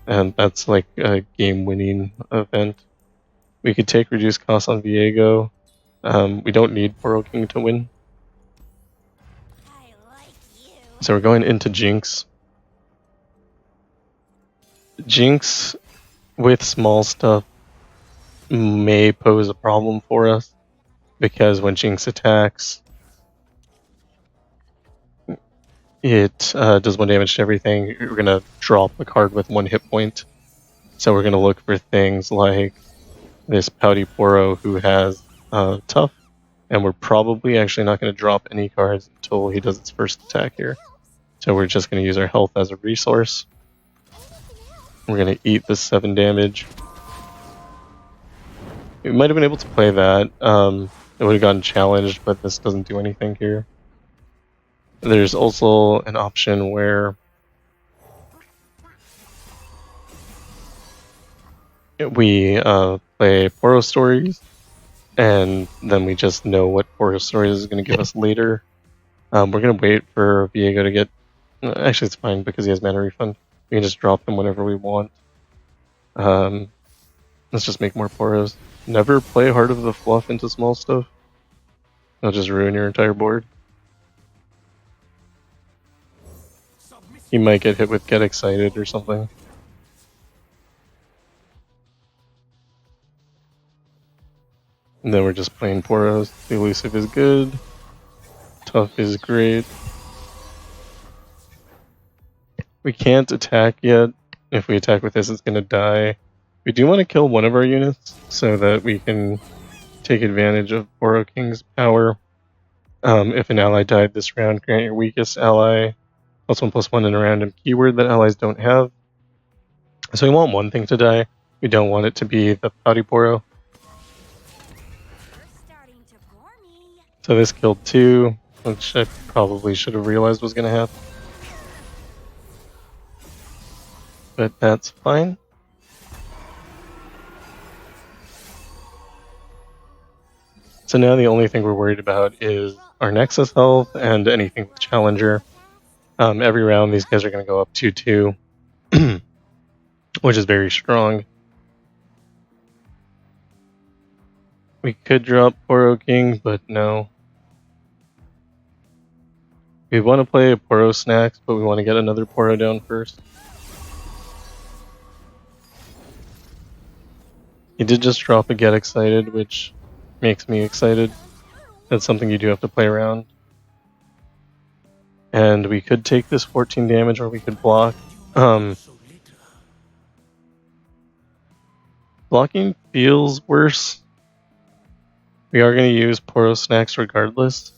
and that's like a game-winning event, we could take reduced costs on Viego. We don't need Poro King to win. So we're going into Jinx. Jinx with small stuff may pose a problem for us, because when Jinx attacks, it does 1 damage to everything. We're going to drop a card with 1 hit point. So we're going to look for things like this Pouty Poro who has Tough, and we're probably actually not going to drop any cards until he does its first attack here. So we're just going to use our health as a resource. We're going to eat the 7 damage. We might have been able to play that. It would have gotten challenged, but this doesn't do anything here. There's also an option where we play Poro Stories, and then we just know what Poro Stories is going to give us later. We're going to wait for Viego to get... Actually, it's fine because he has mana refund. We can just drop him whenever we want. Let's just make more Poros. Never play Heart of the Fluff into small stuff. It'll just ruin your entire board. He might get hit with Get Excited or something. And then we're just playing Poros. The Elusive is good. Tough is great. We can't attack yet. If we attack with this, it's going to die. We do want to kill one of our units so that we can take advantage of Poro King's power. If an ally died this round, grant your weakest ally +1/+1 in a random keyword that allies don't have. So we want one thing to die. We don't want it to be the Pouty Poro. So this killed 2, which I probably should have realized was going to happen. But that's fine. So now the only thing we're worried about is our Nexus health and anything with Challenger. Every round these guys are going to go up 2-2, which is very strong. We could drop Poro King, but no. We want to play a Poro Snacks, but we want to get another Poro down first. He did just drop a Get Excited, which makes me excited. That's something you do have to play around. And we could take this 14 damage, or we could block. Blocking feels worse. We are going to use Poro Snacks regardless.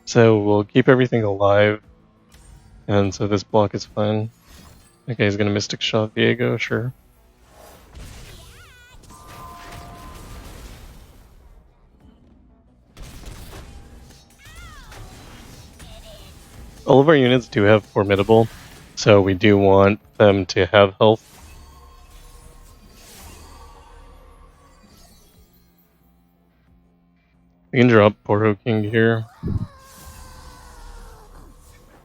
So we'll keep everything alive. And so this block is fine. Okay, he's going to Mystic Shot Viego, sure. All of our units do have Formidable, so we do want them to have health. We can drop Poro King here.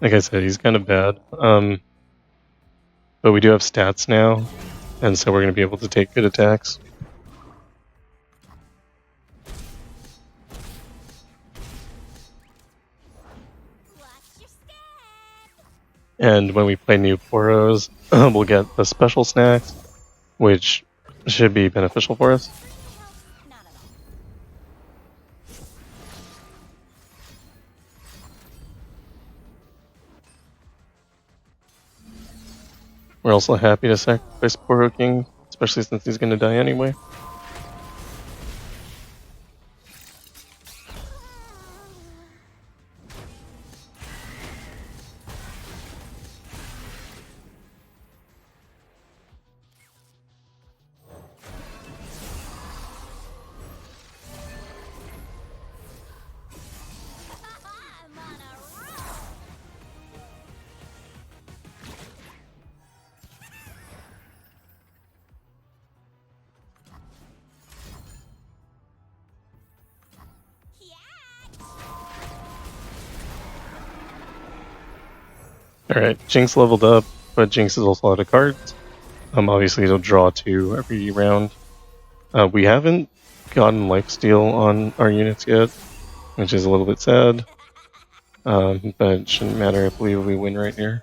Like I said, he's kind of bad. But we do have stats now, and so we're going to be able to take good attacks. And when we play new Poros, we'll get the special snacks, which should be beneficial for us. We're also happy to sacrifice Poro King, especially since he's going to die anyway. Alright, Jinx leveled up, but Jinx is also out of cards. Obviously it'll draw 2 every round. We haven't gotten lifesteal on our units yet, which is a little bit sad. But it shouldn't matter, I believe we win right here.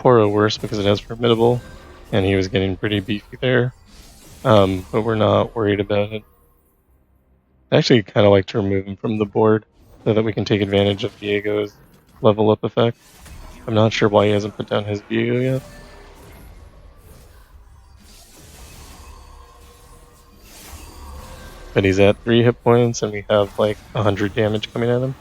Poro worse because it has Formidable, and he was getting pretty beefy there. But we're not worried about it. I actually kind of like to remove him from the board so that we can take advantage of Viego's level up effect. I'm not sure why he hasn't put down his Viego yet. But he's at 3 hit points and we have like 100 damage coming at him.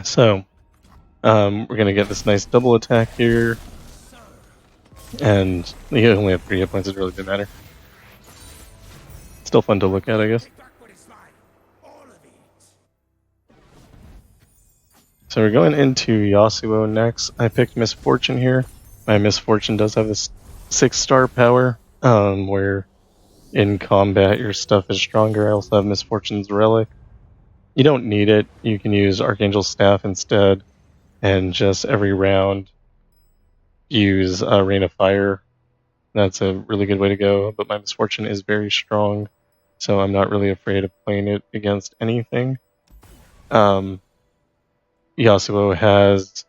So, we're gonna get this nice double attack here. And he only have 3 hit points, it really didn't matter. Still fun to look at, I guess. Take back what is mine. All of it. So we're going into Yasuo next. I picked Misfortune here. My Misfortune does have this 6-star power, where in combat your stuff is stronger. I also have Misfortune's relic. You don't need it. You can use Archangel's Staff instead, and just every round use Rain of Fire. That's a really good way to go, but my Misfortune is very strong, so I'm not really afraid of playing it against anything. Yasuo has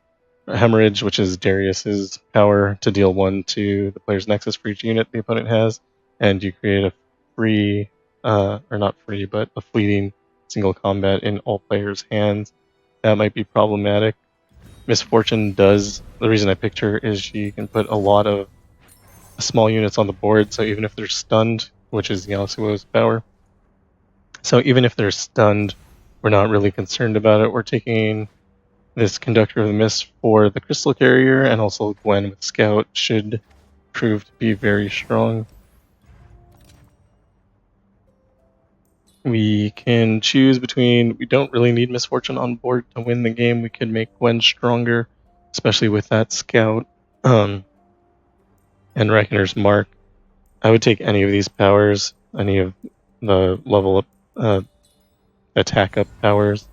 Hemorrhage, which is Darius's power to deal 1 to the player's Nexus for each unit the opponent has, and you create a free, or not free, but a fleeting single combat in all players' hands. That might be problematic. Misfortune does, the reason I picked her is she can put a lot of small units on the board, so even if they're stunned, which is Yasuo's power, so even if they're stunned, we're not really concerned about it. We're taking this Conductor of the Mist for the Crystal Carrier, and also Gwen with Scout should prove to be very strong. We can choose between, we don't really need Misfortune on board to win the game. We could make Gwen stronger, especially with that Scout and Reckoner's Mark. I would take any of these powers, any of the level up, attack up powers.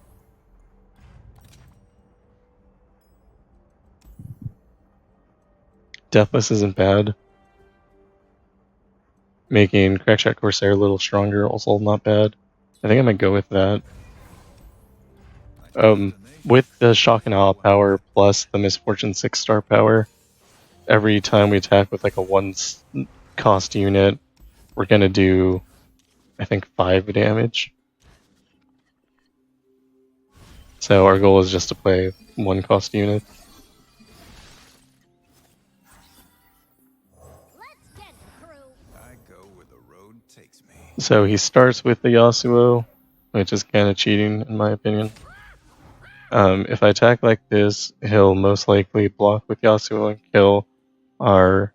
Deathless isn't bad. Making Crackshot Corsair a little stronger, also not bad. I think I'm gonna go with that. With the Shock and Awe power plus the Misfortune 6-star power, every time we attack with like a 1-cost unit, we're gonna do, I think, 5 damage. So our goal is just to play 1-cost unit. Let's get the crew. I go where the road takes me. So he starts with the Yasuo, which is kind of cheating in my opinion. If I attack like this, he'll most likely block with Yasuo and kill our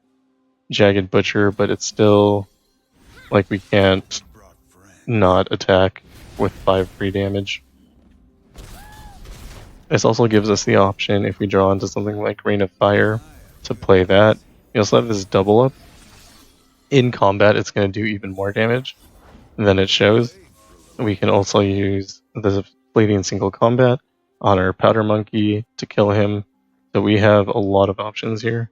Jagged Butcher, but it's still like we can't not attack with 5 free damage. This also gives us the option, if we draw into something like Rain of Fire, to play that. We also have this double up. In combat, it's going to do even more damage than it shows. We can also use the fleeting single combat on our Powder Monkey to kill him. So we have a lot of options here.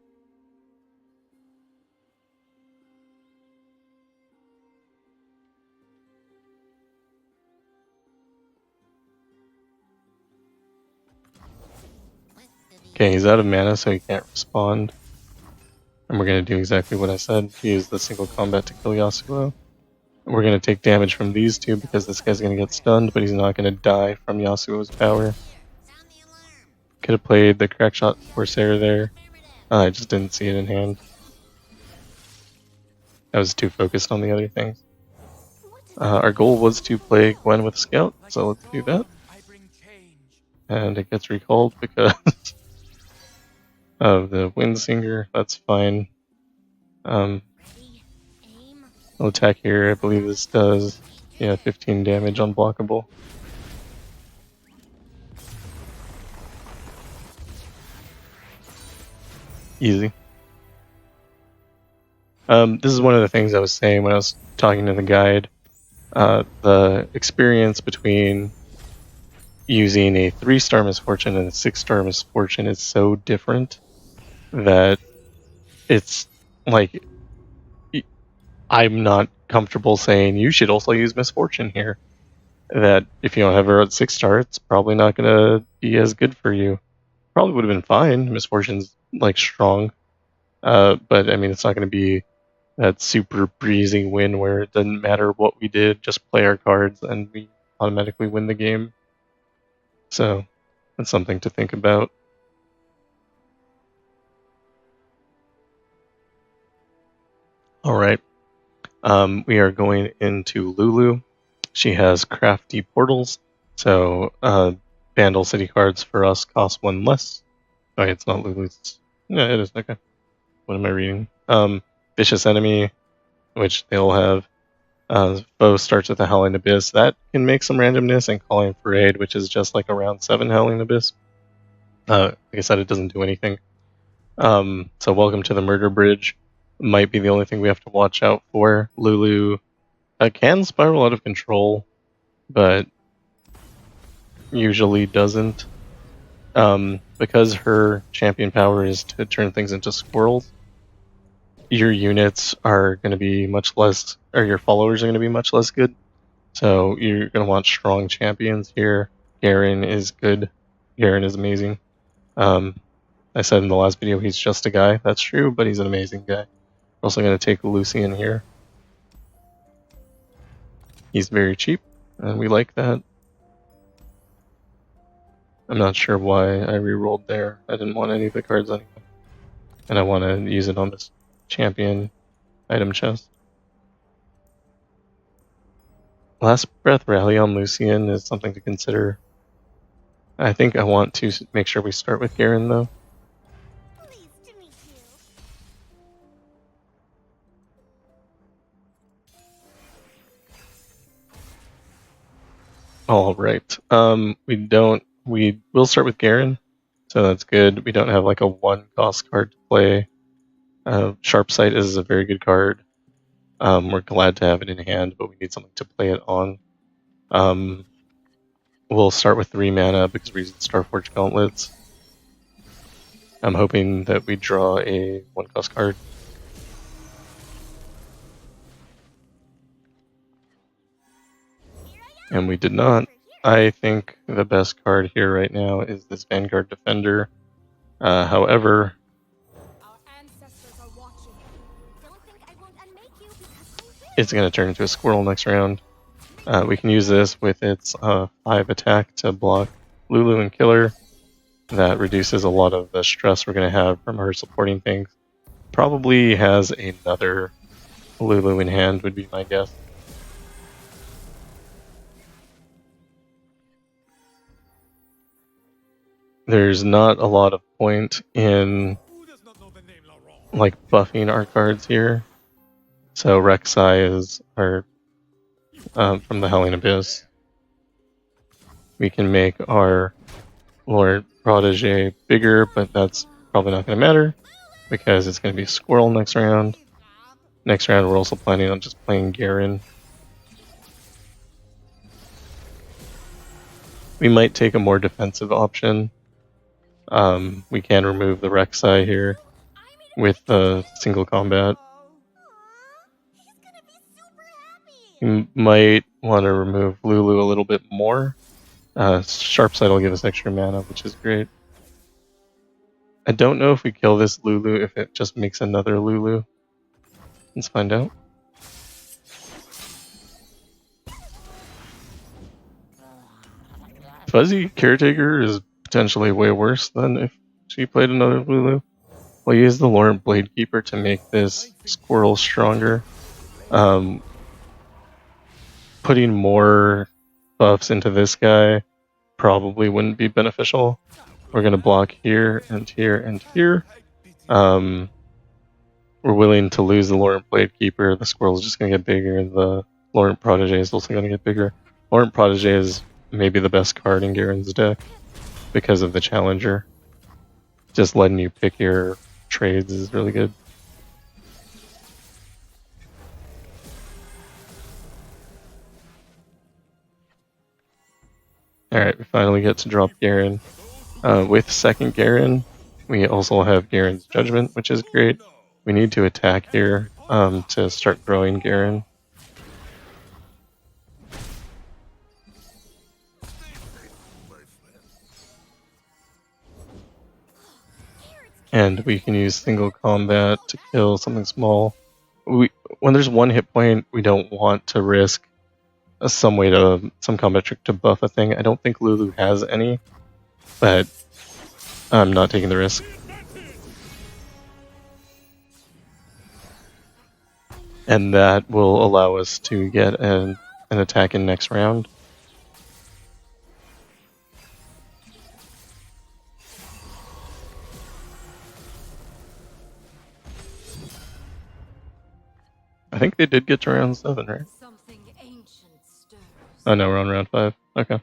Okay, he's out of mana, so he can't respond. And we're going to do exactly what I said, use the single combat to kill Yasuo. We're going to take damage from these two because this guy's going to get stunned, but he's not going to die from Yasuo's power. Could have played the Crackshot Corsair there. I just didn't see it in hand. I was too focused on the other things. Our goal was to play Gwen with Scout, so let's do that. And it gets recalled because of the Windsinger. That's fine. I'll attack here. I believe this does 15 damage unblockable. Easy. This is one of the things I was saying when I was talking to the guide. The experience between using a 3-star Misfortune and a 6-star Misfortune is so different that it's like I'm not comfortable saying you should also use Misfortune here. That if you don't have her at 6-star, it's probably not going to be as good for you. Probably would have been fine. Misfortune's like strong, but I mean it's not going to be that super breezy win where it doesn't matter what we did, just play our cards and we automatically win the game. So that's something to think about. All right. We are going into Lulu. She has crafty portals, so Vandal City cards for us cost 1 less. Oh, it's not Lulu's. Yeah, it is. Okay. What am I reading? Vicious Enemy, which they'll have. Foe starts with a Howling Abyss. That can make some randomness, and Calling Parade, which is just like a round 7 Howling Abyss. Like I said, it doesn't do anything. So Welcome to the Murder Bridge might be the only thing we have to watch out for. Lulu can spiral out of control, but usually doesn't. Because her champion power is to turn things into squirrels, your units are going to be much less, or your followers are going to be much less good. So you're going to want strong champions here. Garen is good. Garen is amazing. I said in the last video he's just a guy. That's true, but he's an amazing guy. We're also going to take Lucian here. He's very cheap, and we like that. I'm not sure why I rerolled there. I didn't want any of the cards anyway. And I want to use it on this champion item chest. Last Breath Rally on Lucian is something to consider. I think I want to make sure we start with Garen, though. Pleased to meet you. All right. We will start with Garen, so that's good. We don't have like a 1-cost card to play. Sharp Sight is a very good card. We're glad to have it in hand, but we need something to play it on. We'll start with 3 mana because we're using Starforged Gauntlets. I'm hoping that we draw a 1-cost card. And we did not. I think the best card here right now is this Vanguard Defender. However, Our ancestors are watching. Don't think I won't unmake you because I will. it's going to turn into a squirrel next round. We can use this with its 5 attack to block Lulu and Killer. That reduces a lot of the stress we're going to have from her supporting things. Probably has another Lulu in hand, would be my guess. There's not a lot of point in like buffing our cards here. So Rek'Sai is our from the Howling Abyss. We can make our Lord Protege bigger, but that's probably not going to matter because it's going to be a squirrel next round. Next round, we're also planning on just playing Garen. We might take a more defensive option. We can remove the Rek'Sai here with the single combat. He's gonna be super happy. We might want to remove Lulu a little bit more. Sharp Sight will give us extra mana, which is great. I don't know if we kill this Lulu, if it just makes another Lulu. Let's find out. Fuzzy Caretaker is potentially way worse than if she played another Lulu. We'll use the Lorent Bladekeeper to make this squirrel stronger. Putting more buffs into this guy probably wouldn't be beneficial. We're going to block here and here and here. We're willing to lose the Lorent Bladekeeper. The squirrel is just going to get bigger. The Lorent Protege is also going to get bigger. Lorent Protege is maybe the best card in Garen's deck because of the Challenger. Just letting you pick your trades is really good. Alright, we finally get to drop Garen. With second Garen, we also have Garen's Judgment, which is great. We need to attack here. to start growing Garen. And we can use single combat to kill something small. When there's one hit point, we don't want to risk some combat trick to buff a thing. I don't think Lulu has any, but I'm not taking the risk. And that will allow us to get an attack in next round. I think they did get to round 7, right? Something ancient stirs. Oh no, we're on round 5. Okay.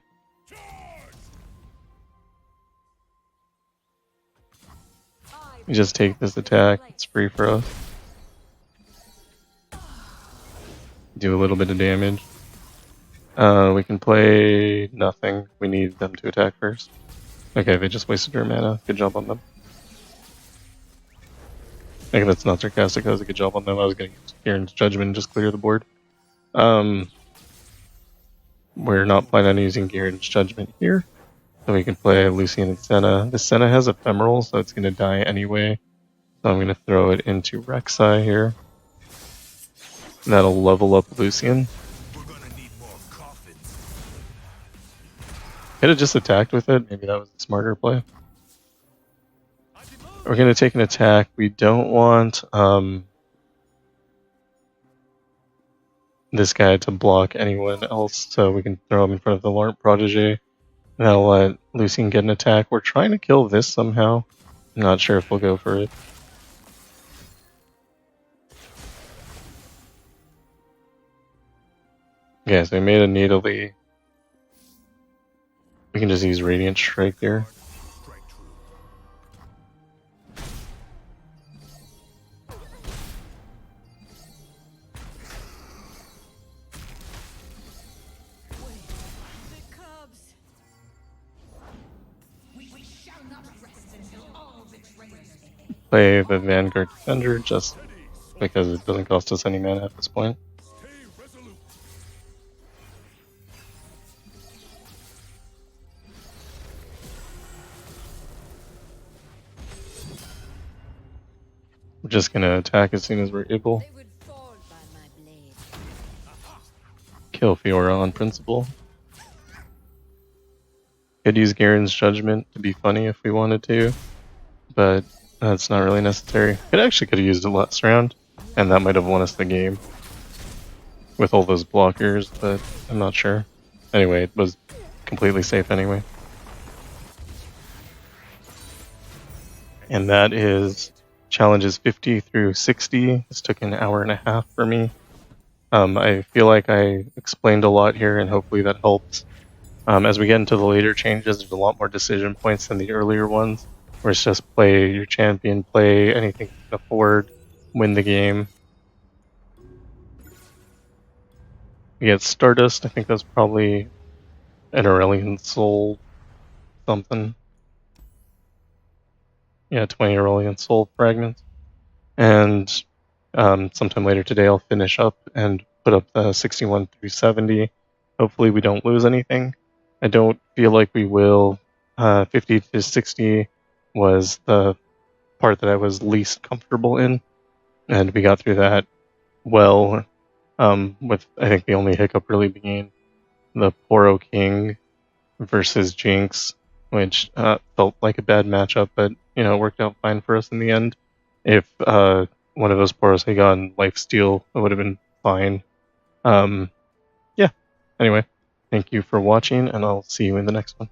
We just take this attack, it's free for us. Do a little bit of damage. We can play nothing. We need them to attack first. Okay, they just wasted their mana. Good job on them. I think that's not sarcastic, that was a good job on them. I was gonna use Garen's Judgment and just clear the board. We're not planning on using Garen's Judgment here. So we can play Lucian and Senna. The Senna has Ephemeral, so it's gonna die anyway. So I'm gonna throw it into Rek'Sai here. That'll level up Lucian. Could have just attacked with it. Maybe that was a smarter play. We're going to take an attack. We don't want this guy to block anyone else, so we can throw him in front of the Larp Protege. That'll let Lucian get an attack. We're trying to kill this somehow. I'm not sure if we'll go for it. Okay, so we made a Nidalee. We can just use Radiant Strike here. Play the Vanguard Defender just because it doesn't cost us any mana at this point. We're just gonna attack as soon as we're able. Kill Fiora on principle. Could use Garen's Judgment to be funny if we wanted to, but that's not really necessary. Could have used it last round, and that might have won us the game with all those blockers, but I'm not sure. Anyway, it was completely safe anyway. And that is challenges 50 through 60. This took an hour and a half for me. I feel like I explained a lot here, and hopefully that helps. As we get into the later changes, there's a lot more decision points than the earlier ones, where it's just play your champion, play anything you can afford, win the game. We get Stardust. I think that's probably an Aurelion Soul something. Yeah, 20 Aurelion Soul fragments. And sometime later today I'll finish up and put up the 61 through 70. Hopefully we don't lose anything. I don't feel like we will. 50 to 60 was the part that I was least comfortable in, and we got through that well, with I think the only hiccup really being the Poro King versus Jinx, which felt like a bad matchup, but it worked out fine for us in the end. If one of those Poros had gotten lifesteal, it would have been fine. Yeah. Anyway, thank you for watching, and I'll see you in the next one.